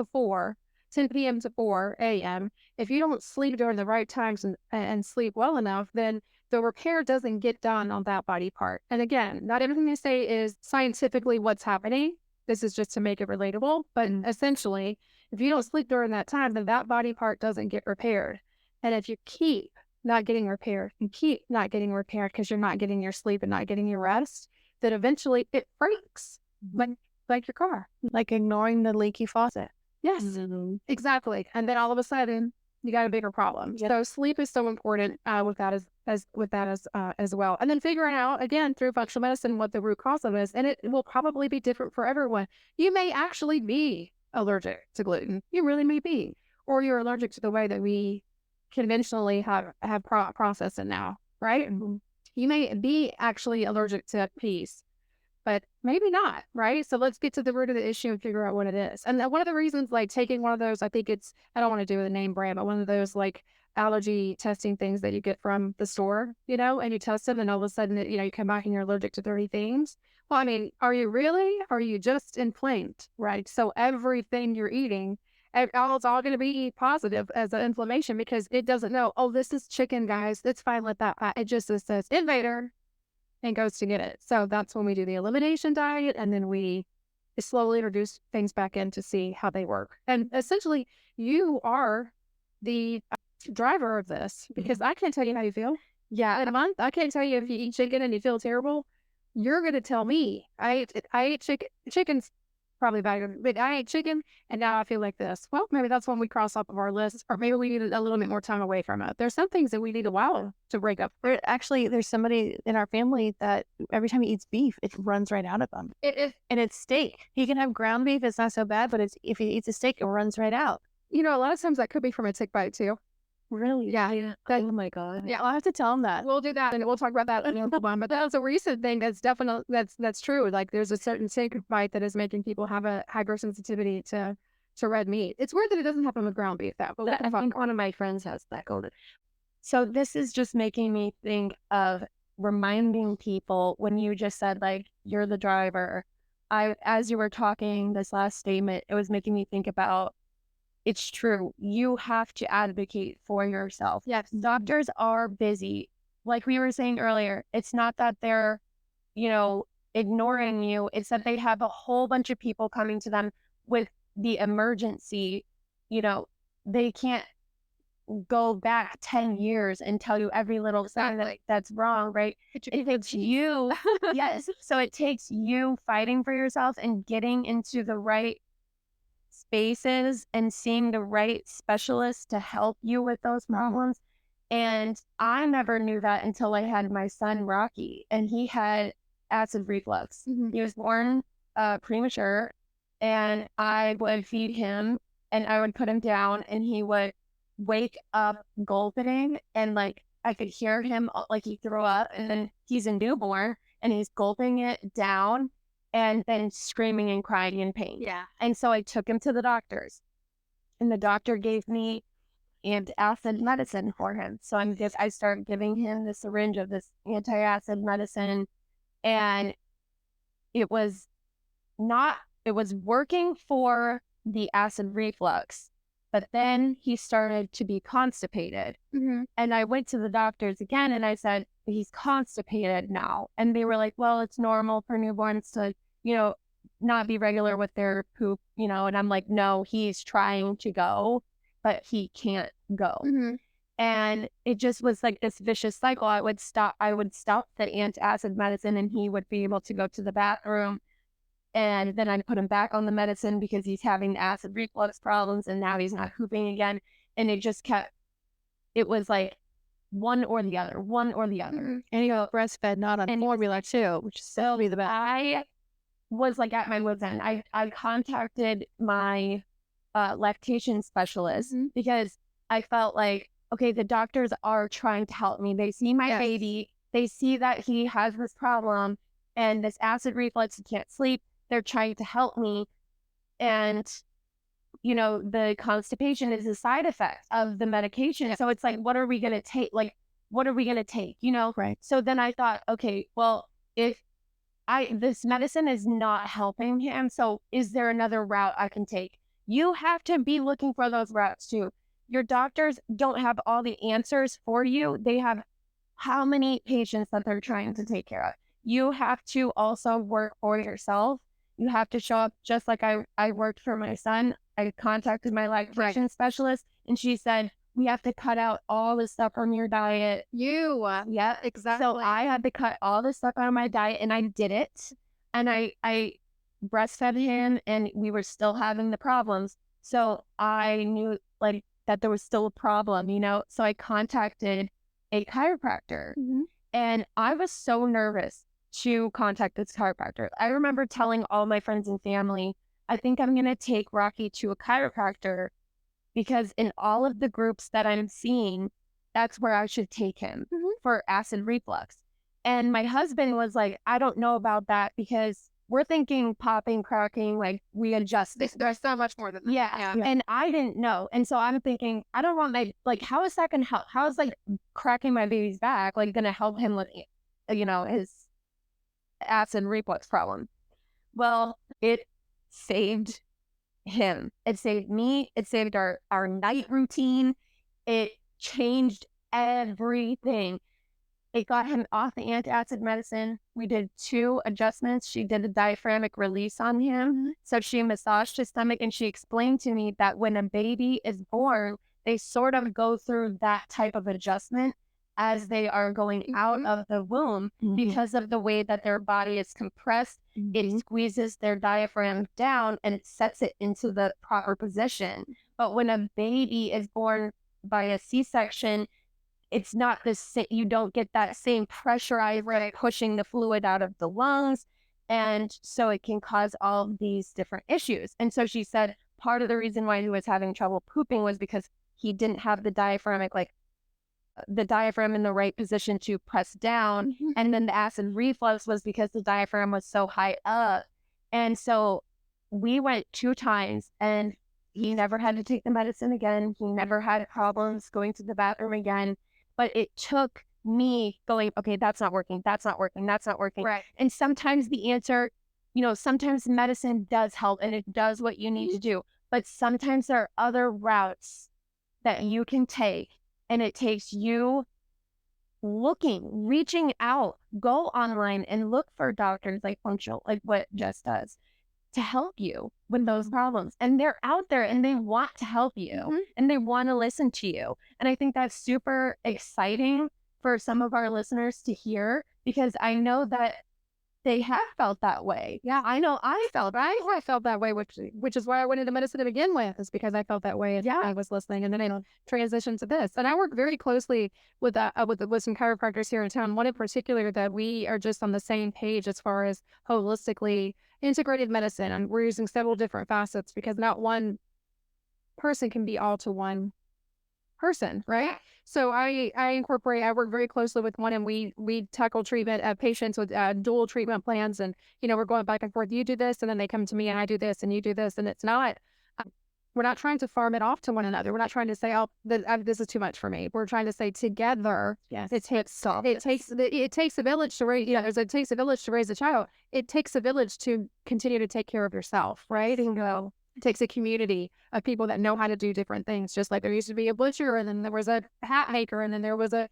p.m. to 4 a.m., if you don't sleep during the right times and sleep well enough, then the repair doesn't get done on that body part. And again, not everything they say is scientifically what's happening. This is just to make it relatable. But essentially, if you don't sleep during that time, then that body part doesn't get repaired. And if you keep not getting repaired and keep not getting repaired because you're not getting your sleep and not getting your rest, then eventually it breaks, like your car. Like ignoring the leaky faucet. Yes, exactly. And then all of a sudden, you got a bigger problem. Yep. So sleep is so important with that as well. And then figuring out, again, through functional medicine, what the root cause of it is. And it will probably be different for everyone. You may actually be allergic to gluten. You really may be. Or you're allergic to the way that we conventionally have processed it now, right? Mm-hmm. You may be actually allergic to peas, but maybe not, right? So let's get to the root of the issue and figure out what it is. And one of the reasons, like taking one of those, I don't want to do the name brand, but one of those like allergy testing things that you get from the store, and you test them and all of a sudden, you come back and you're allergic to 30 things. Well, I mean, are you really? Or are you just inflamed, right? So everything you're eating, it's all going to be positive as an inflammation, because it doesn't know, oh, this is chicken, guys. It's fine. Let that pass. It just says invader and goes to get it. So that's when we do the elimination diet. And then we slowly introduce things back in to see how they work. And essentially, you are the driver of this, because I can't tell you how you feel. Yeah. In a month, I can't tell you if you eat chicken and you feel terrible. You're going to tell me. I ate chickens probably bad, but I ate chicken and now I feel like this. Well, maybe that's one we cross off of our list, or maybe we need a little bit more time away from it. There's some things that we need a while to break up. There's somebody in our family that every time he eats beef, it runs right out of him. And it's steak. He can have ground beef. It's not so bad, but if he eats a steak, it runs right out. A lot of times that could be from a tick bite too. Really? Yeah. Oh my God. Yeah. I'll have to tell him that. We'll do that, and we'll talk about that in another one. But that's a recent thing that's definitely that's true. Like there's a certain tick bite that is making people have a hypersensitivity to red meat. It's weird that it doesn't happen with ground beef, though. But I think one of my friends has that golden. So this is just making me think of reminding people when you just said, like, you're the driver. As you were talking this last statement, it was making me think about, it's true. You have to advocate for yourself. Yes. Doctors are busy. Like we were saying earlier, it's not that they're, ignoring you. It's that they have a whole bunch of people coming to them with the emergency. They can't go back 10 years and tell you every little thing that's wrong, right? It takes you, yes. So it takes you fighting for yourself and getting into the right spaces and seeing the right specialists to help you with those problems. And I never knew that until I had my son Rocky, and he had acid reflux. Mm-hmm. He was born premature, and I would feed him and I would put him down and he would wake up gulping, and like I could hear him like he threw up, and then he's a newborn and he's gulping it down and then screaming and crying in pain. Yeah. And so I took him to the doctors, and the doctor gave me antacid medicine for him. So I started giving him the syringe of this antacid medicine, and it was working for the acid reflux, but then he started to be constipated. Mm-hmm. And I went to the doctors again and I said, he's constipated now. And they were like, well, it's normal for newborns to, not be regular with their poop, and I'm like, no, he's trying to go, but he can't go. Mm-hmm. And it just was like this vicious cycle. I would stop the antacid medicine and he would be able to go to the bathroom. And then I'd put him back on the medicine because he's having acid reflux problems, and now he's not pooping again. And it was like one or the other. Mm-hmm. And you got breastfed, not on formula too, which is still be the best. I was like at my wit's end. I contacted my lactation specialist because I felt like, okay, the doctors are trying to help me. They see my baby. They see that he has this problem and this acid reflux, he can't sleep. They're trying to help me. And, the constipation is a side effect of the medication. Yeah. So it's like, what are we going to take? Right. So then I thought, okay, well, if this medicine is not helping him, so is there another route I can take? You have to be looking for those routes too. Your doctors don't have all the answers for you. They have how many patients that they're trying to take care of. You have to also work for yourself. You have to show up, just like I worked for my son. I contacted my lactation specialist, and she said, we have to cut out all the stuff from your diet. Yeah, exactly. So I had to cut all the stuff out of my diet, and I did it. And I breastfed him, and we were still having the problems. So I knew that there was still a problem, So I contacted a chiropractor, and I was so nervous to contact this chiropractor. I remember telling all my friends and family, I think I'm going to take Rocky to a chiropractor because in all of the groups that I'm seeing, that's where I should take him for acid reflux. And my husband was like, I don't know about that because we're thinking popping, cracking, like readjust. There's so much more than that. Yeah. And I didn't know. And so I'm thinking, I don't want how is that going to help? How is cracking my baby's back, going to help him with, his acid reflux problem? Well, it saved him. It saved me. It saved our night routine. It changed everything. It got him off the antacid medicine. We did 2 adjustments. She did a diaphragmatic release on him. So she massaged his stomach, and she explained to me that when a baby is born, they sort of go through that type of adjustment as they are going out of the womb because of the way that their body is compressed. It squeezes their diaphragm down and it sets it into the proper position. But when a baby is born by a C-section, it's not the same. You don't get that same pressurized pushing the fluid out of the lungs. And so it can cause all of these different issues. And so she said part of the reason why he was having trouble pooping was because he didn't have the diaphragm in the right position to press down. And then the acid reflux was because the diaphragm was so high up. And so we went 2 times and he never had to take the medicine again. He never had problems going to the bathroom again. But it took me going, okay, that's not working. That's not working. That's not working. Right. And sometimes the answer, sometimes medicine does help and it does what you need to do. But sometimes there are other routes that you can take. And it takes you reaching out, go online and look for doctors like what Jess does, to help you with those problems. And they're out there and they want to help you and they want to listen to you. And I think that's super exciting for some of our listeners to hear, because I know that they have felt that way. Yeah, I know I felt that way, which is why I went into medicine to begin with, is because I felt that way and I was listening, and then I transitioned to this. And I work very closely with some chiropractors here in town, one in particular that we are just on the same page as far as holistically integrated medicine. And we're using several different facets because not one person can be all to one person, right? So I work very closely with one, and we tackle treatment of patients with dual treatment plans, and we're going back and forth. You do this, and then they come to me, and I do this, and you do this, and it's not. We're not trying to farm it off to one another. We're not trying to say, "Oh, this is too much for me." We're trying to say together. Yes, it takes a village to raise. It takes a village to raise a child. It takes a village to continue to take care of yourself, right? And go. It takes a community of people that know how to do different things. Just like there used to be a butcher, and then there was a hat maker, and then there was a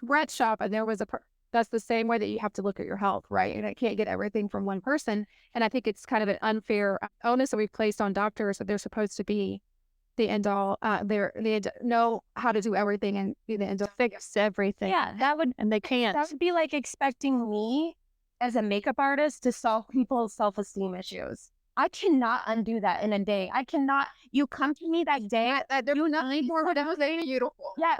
bread shop, and there was that's the same way that you have to look at your health, right? And I can't get everything from one person. And I think it's kind of an unfair onus that we've placed on doctors that they're supposed to be the end all. They know how to do everything and be the end all, fix everything. Yeah, and they can't. That would be like expecting me as a makeup artist to solve people's self-esteem issues. I cannot undo that in a day. I cannot. You come to me that day. Do nothing more without saying beautiful. Yeah,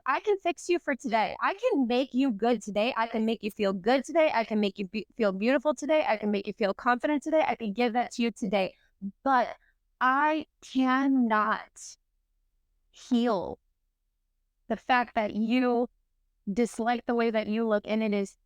I can fix you for today. I can make you good today. I can make you feel good today. I can make you feel beautiful today. I can make you feel confident today. I can give that to you today. But I cannot heal the fact that you dislike the way that you look, and it is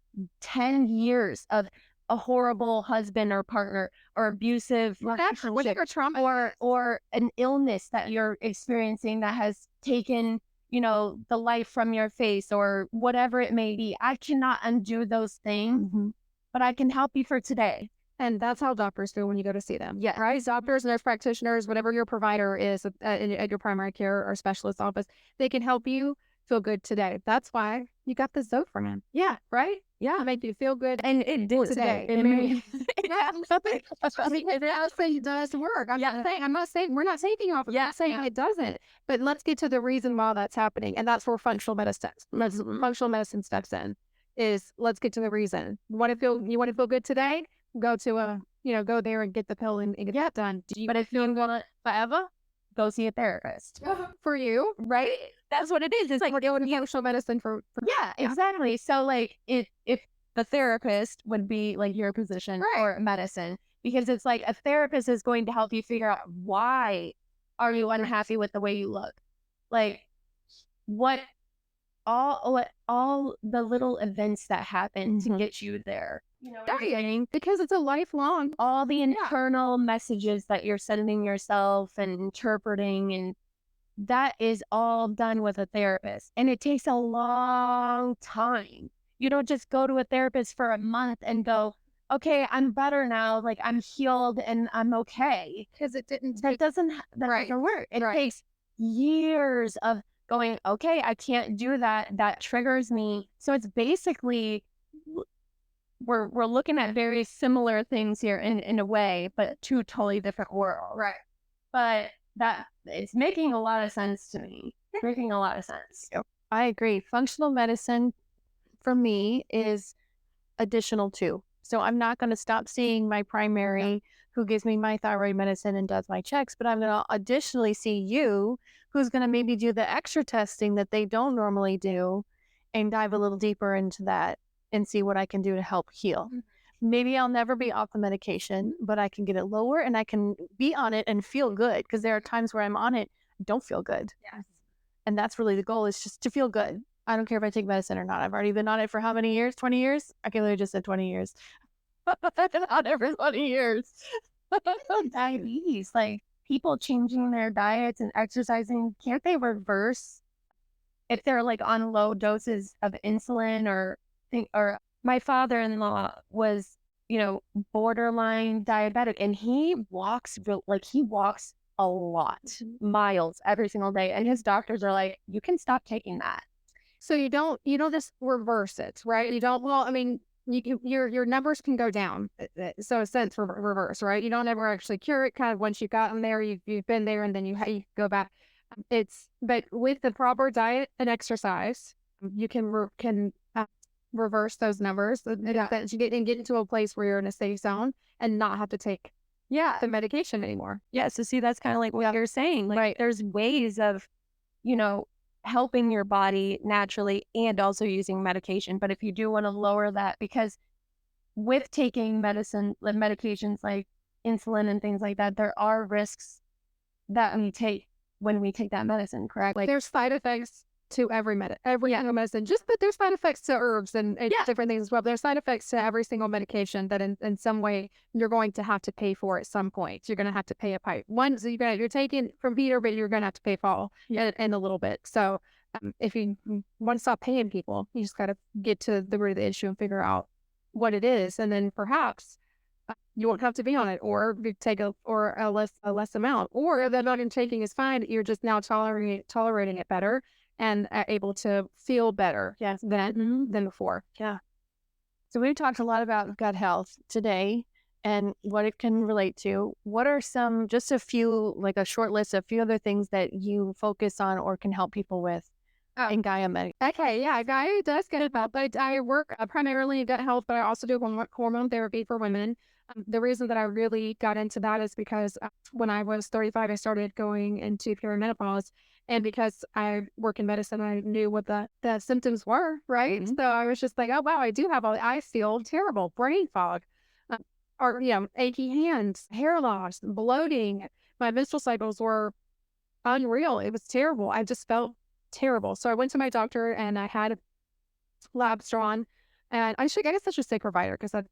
10 years of a horrible husband or partner or abusive whatever trauma or an illness that you're experiencing that has taken, the life from your face or whatever it may be. I cannot undo those things, but I can help you for today. And that's how doctors do when you go to see them. Yeah. Right? Doctors, nurse practitioners, whatever your provider is at your primary care or specialist office, they can help you feel good today. That's why you got the Zofran. Yeah. Right? Yeah. Make you feel good. And it did today. It made it does work. I'm not saying we're not taking off. I'm not saying it doesn't. But let's get to the reason why that's happening. And that's where functional medicine steps in. Is let's get to the reason. You want to feel good today? Go to go there and get the pill and get that done. But if you want it forever, go see a therapist. For you, right? That's what it is. It's like we're doing functional medicine for yeah, exactly. So like if the therapist would be like your position or medicine, because it's like a therapist is going to help you figure out why are you unhappy with the way you look, like what all the little events that happen to get you there. Dieting, because it's a lifelong. All the internal messages that you're sending yourself and interpreting, and that is all done with a therapist. And it takes a long time. You don't just go to a therapist for a month and go, okay, I'm better now. Like I'm healed and I'm okay. Because it didn't. That doesn't work. It takes years of going, okay, I can't do that. That triggers me. So it's basically, we're looking at very similar things here in a way, but 2 totally different worlds. Right. But that it's making a lot of sense to me. Making a lot of sense. Yep. I agree. Functional medicine for me is additional too. So I'm not going to stop seeing my primary who gives me my thyroid medicine and does my checks, but I'm going to additionally see you who's going to maybe do the extra testing that they don't normally do and dive a little deeper into that and see what I can do to help heal. Maybe I'll never be off the medication, but I can get it lower and I can be on it and feel good, because there are times where I'm on it, don't feel good. Yes. And that's really the goal, is just to feel good. I don't care if I take medicine or not. I've already been on it for how many years? 20 years? I can literally just said 20 years. I've been on it for 20 years. Diabetes, like people changing their diets and exercising, can't they reverse if they're like on low doses of insulin or my father-in-law was, borderline diabetic, and he walks a lot, miles every single day. And his doctors are like, you can stop taking that. So you don't just reverse it, right? You don't, well, I mean, your numbers can go down. So in a sense, reverse, right? You don't ever actually cure it. Kind of once you've gotten there, you've been there, and then you go back. But with the proper diet and exercise, you can reverse those numbers. That you get into a place where you're in a safe zone and not have to take the medication anymore. Yeah. So see, that's kind of like what you're saying. Like, Right. There's ways of, helping your body naturally and also using medication. But if you do want to lower that, because with taking medications like insulin and things like that, there are risks that we take when we take that medicine, correct? Like there's side effects to every single medicine. But there's side effects to herbs and different things as well. There's side effects to every single medication that in some way you're going to have to pay for at some point. You're going to have to pay a pipe. So you're taking from Peter, but you're going to have to pay Paul in a little bit. So if you want to stop paying people, you just got to get to the root of the issue and figure out what it is, and then perhaps you won't have to be on it, or you take a less amount, or the not taking is fine. You're just now tolerating it better and able to feel better than before. Yeah. So we've talked a lot about gut health today and what it can relate to. What are just a few, like a short list of a few other things that you focus on or can help people with in Gaia Med? Okay, yeah, Gaia does get it, but I work primarily in gut health, but I also do hormone therapy for women. The reason that I really got into that is because when I was 35, I started going into perimenopause. And because I work in medicine, I knew what the symptoms were, right? So I was just like, oh, wow, I feel terrible, brain fog, or, achy hands, hair loss, bloating. My menstrual cycles were unreal. It was terrible. I just felt terrible. So I went to my doctor and I had labs drawn. And I guess I should say provider, but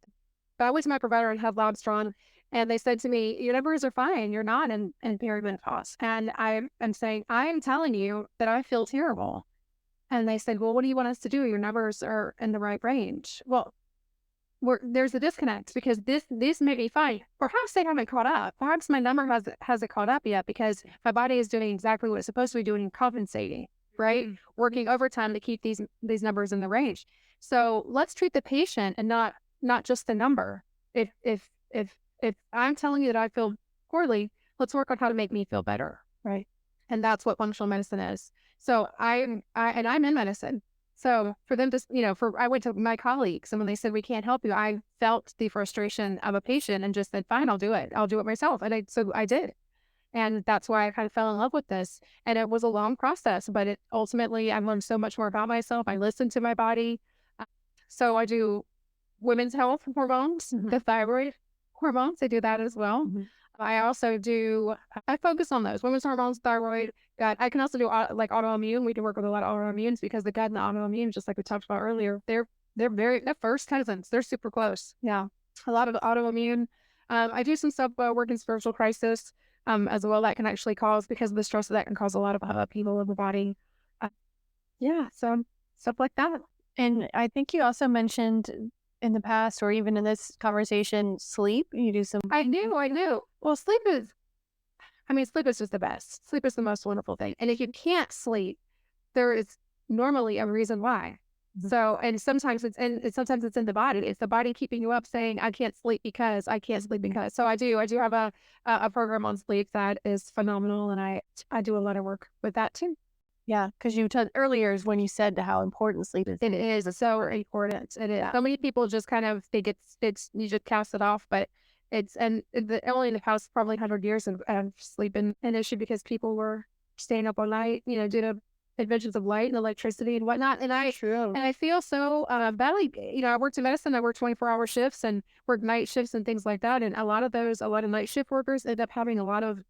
I went to my provider and had labs drawn. And they said to me, your numbers are fine. You're not in perimenopause. And I'm saying, I'm telling you that I feel terrible. And they said, well, what do you want us to do? Your numbers are in the right range. Well, there's a disconnect, because this may be fine. Perhaps they haven't caught up. Perhaps my number hasn't caught up yet, because my body is doing exactly what it's supposed to be doing, compensating, right? Working overtime to keep these numbers in the range. So let's treat the patient and not just the number. If I'm telling you that I feel poorly, let's work on how to make me feel better, right? And that's what functional medicine is. So I'm in medicine. So for them to, I went to my colleagues, and when they said, we can't help you, I felt the frustration of a patient and just said, fine, I'll do it. I'll do it myself. And I did. And that's why I kind of fell in love with this. And it was a long process, but ultimately I learned so much more about myself. I listened to my body. So I do women's health hormones, the thyroid hormones. I do that as well. I also I focus on those women's hormones, thyroid, gut. I can also do like autoimmune. We can work with a lot of autoimmunes, because the gut and the autoimmune, just like we talked about earlier, they're first cousins. They're super close. Yeah. A lot of autoimmune. I do some stuff working spiritual crisis as well. That can actually because of the stress, that can cause a lot of upheaval of the body. So stuff like that. And I think you also mentioned in the past, or even in this conversation, sleep. You do some. I knew. Well, sleep is just the best. Sleep is the most wonderful thing. And if you can't sleep, there is normally a reason why. So, and sometimes it's in the body. It's the body keeping you up, saying, I can't sleep because. So I do have a program on sleep that is phenomenal. And I do a lot of work with that too. Yeah, because you touched earlier is when you said how important sleep is. It is so important. It is. So many people just kind of think it's you just cast it off, but only in the past probably 100 years of sleep been an issue because people were staying up all night, due to inventions of light and electricity and whatnot. And I feel so badly. I worked in medicine. I worked 24-hour shifts and worked night shifts and things like that. And a lot of night shift workers end up having a lot of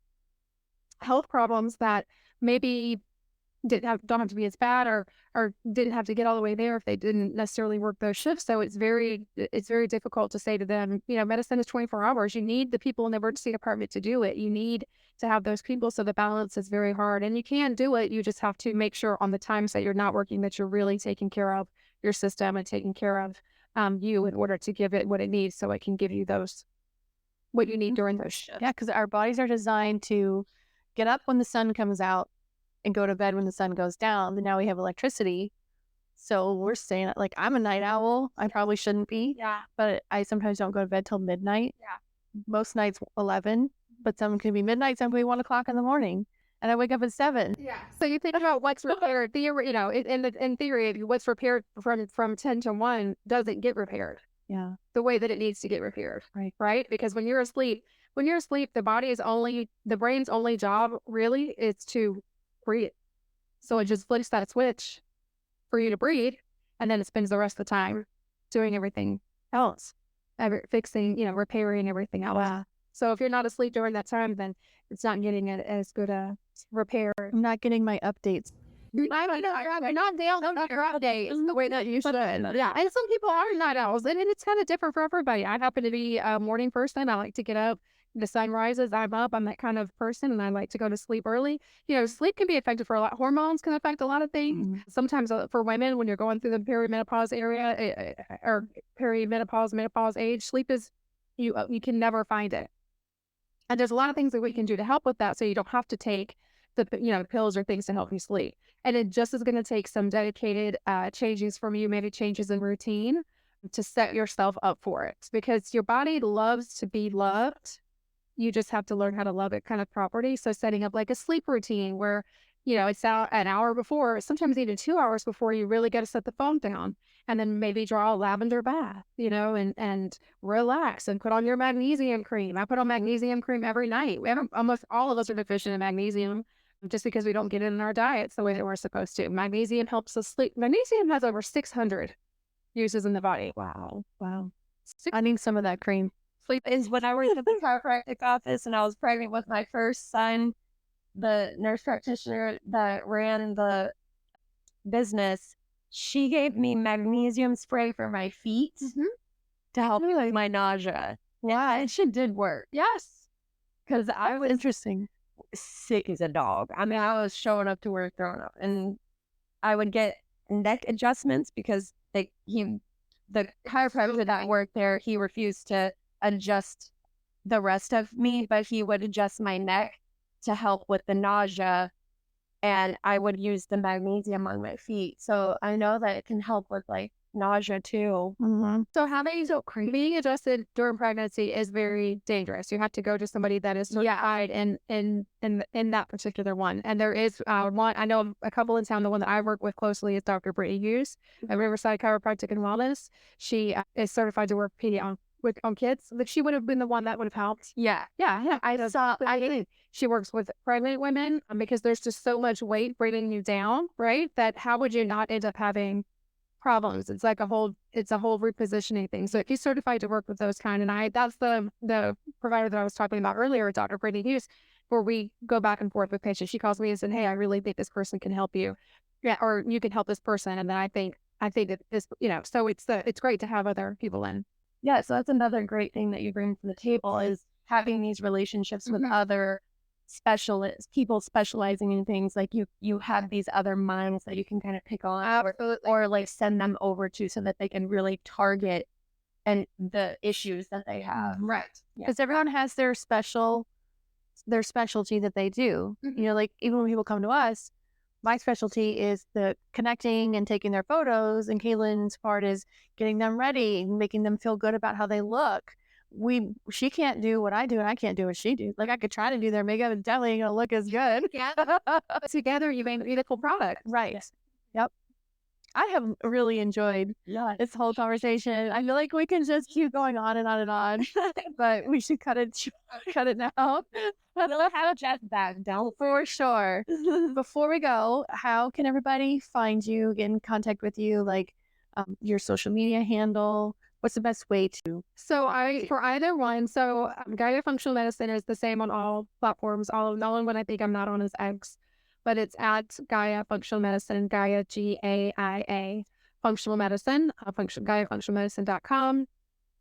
health problems that maybe don't have to be as bad or didn't have to get all the way there if they didn't necessarily work those shifts. So it's very difficult to say to them, medicine is 24 hours. You need the people in the emergency department to do it. You need to have those people. So the balance is very hard, and you can do it. You just have to make sure on the times that you're not working that you're really taking care of your system and taking care of you in order to give it what it needs so it can give you what you need during those shifts. Yeah, because our bodies are designed to get up when the sun comes out and go to bed when the sun goes down. But now we have electricity. So we're staying like, I'm a night owl. I probably shouldn't be. Yeah. But I sometimes don't go to bed till midnight. Yeah. Most nights 11, but some can be midnight, some can be 1 o'clock in the morning. And I wake up at 7. Yeah. So you think about what's repaired. In theory, what's repaired from 10 to 1 doesn't get repaired. Yeah. The way that it needs to get repaired. Right. Because when you're asleep, the brain's only job really is to breathe. So it just flips that switch for you to breathe, and then it spends the rest of the time doing everything else, fixing, repairing everything else. Wow. So if you're not asleep during that time, then it's not getting as good a repair. I'm not getting my updates. You're not down your day the way that you should. Yeah, and some people are night owls, and it's kind of different for everybody. I happen to be a morning person. I like to get up. The sun rises, I'm up. I'm that kind of person, and I like to go to sleep early. Sleep can be affected for a lot. Hormones can affect a lot of things. Mm-hmm. Sometimes for women, when you're going through the perimenopause area or menopause age, sleep is you can never find it. And there's a lot of things that we can do to help with that, so you don't have to take the pills or things to help you sleep. And it just is going to take some dedicated changes from you, maybe changes in routine to set yourself up for it, because your body loves to be loved. You just have to learn how to love it kind of properly. So setting up like a sleep routine where, it's out an hour before, sometimes even 2 hours before, you really got to set the phone down, and then maybe draw a lavender bath, and relax and put on your magnesium cream. I put on magnesium cream every night. Almost all of us are deficient in magnesium just because we don't get it in our diets the way that we're supposed to. Magnesium helps us sleep. Magnesium has over 600 uses in the body. Wow. I need some of that cream. Sleep is when I worked at the chiropractic office and I was pregnant with my first son, the nurse practitioner that ran the business, she gave me magnesium spray for my feet to help with my nausea. Yeah, and she did work. Yes. Because I was interesting. Sick as a dog. I mean, I was showing up to work throwing up, and I would get neck adjustments because the chiropractor that worked there, he refused to adjust the rest of me, but he would adjust my neck to help with the nausea, and I would use the magnesium on my feet. So I know that it can help with like nausea too. Mm-hmm. So being adjusted during pregnancy is very dangerous. You have to go to somebody that is certified in that particular one. And there is one, I know a couple in town. The one that I work with closely is Dr. Brittany Hughes at Riverside Chiropractic and Wellness. She is certified to work on kids. Like, she would have been the one that would have helped. Yeah. She works with pregnant women because there's just so much weight bringing you down, right? That how would you not end up having problems? It's like a whole repositioning thing. So if you're certified to work with those kind, and that's the provider that I was talking about earlier, Dr. Brittany Hughes, where we go back and forth with patients. She calls me and said, "Hey, I really think this person can help you. Yeah, or you can help this person." And then I think that this, so it's great to have other people in. Yeah, so that's another great thing that you bring to the table is having these relationships with other people specializing in things. Like you have these other minds that you can kind of pick on or like send them over to so that they can really target the issues that they have. Right. Because everyone has their specialty that they do. Like even when people come to us, my specialty is the connecting and taking their photos, and Kailyn's part is getting them ready and making them feel good about how they look. she can't do what I do and I can't do what she do. Like I could try to do their makeup and definitely ain't gonna look as good. Yeah. Together you make a beautiful product. Right. Yep. I have really enjoyed this whole conversation. I feel like we can just keep going on and on and on, but we should cut it now. We'll have a chat back down. For sure. Before we go, how can everybody find you, get in contact with you, like your social media handle? What's the best way to? So for either one, Gaia Functional Medicine is the same on all platforms. The only one I think I'm not on is X, but it's at Gaia Functional Medicine, Gaia, Gaia Functional Medicine, GaiaFunctionalMedicine.com.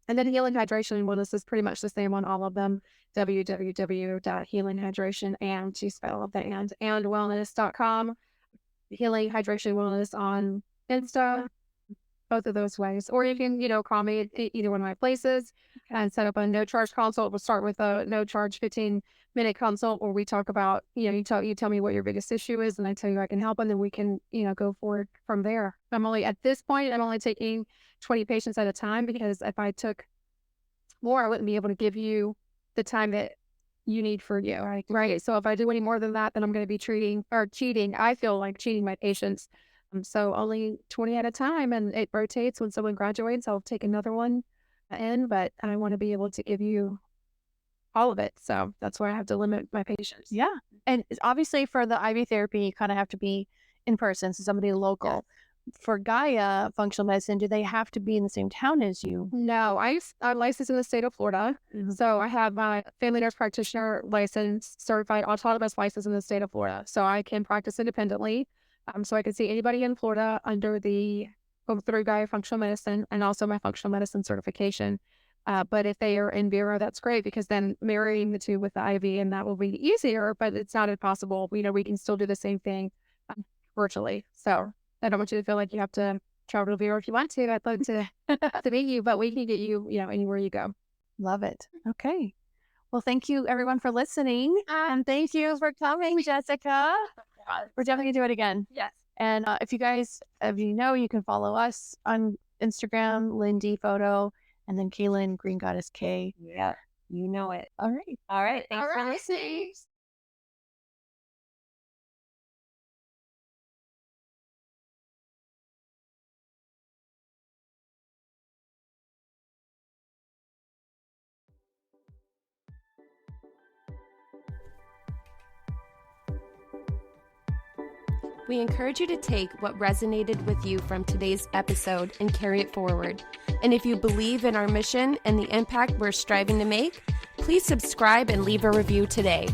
And then Healing, Hydration, and Wellness is pretty much the same on all of them. www.healinghydration and to spell of the and wellness.com. Healing, Hydration, Wellness on Insta, both of those ways. Or you can, call me at either one of my places and set up a no charge consult. We'll start with a no charge 15-minute consult where we talk about, you tell me what your biggest issue is and I tell you I can help, and then we can, go forward from there. At this point, I'm only taking 20 patients at a time, because if I took more, I wouldn't be able to give you the time that you need for you. Right. So if I do any more than that, then I'm going to be cheating. I feel like cheating my patients. So only 20 at a time, and it rotates. When someone graduates, I'll take another one in, but I want to be able to give you all of it. So that's why I have to limit my patients. Yeah. And obviously for the IV therapy, you kind of have to be in person, so somebody local. Yeah. For Gaia Functional Medicine, do they have to be in the same town as you? No, I'm licensed in the state of Florida. Mm-hmm. So I have my family nurse practitioner license, certified autonomous license in the state of Florida. So I can practice independently. So I can see anybody in Florida through Gaia Functional Medicine, and also my functional medicine certification. But if they are in Vero, that's great, because then marrying the two with the IV, and that will be easier, but it's not impossible. We can still do the same thing virtually. So I don't want you to feel like you have to travel to Vero if you want to. I'd love to meet you, but we can get you, anywhere you go. Love it. Okay. Well, thank you everyone for listening. And thank you for coming, Jessica. We're definitely going to do it again. Yes. And if you guys, you can follow us on Instagram, Lynn D Photo, and then Kailyn, Green Goddess K. Yeah, you know it. All right. All right. Thanks for listening. We encourage you to take what resonated with you from today's episode and carry it forward. And if you believe in our mission and the impact we're striving to make, please subscribe and leave a review today.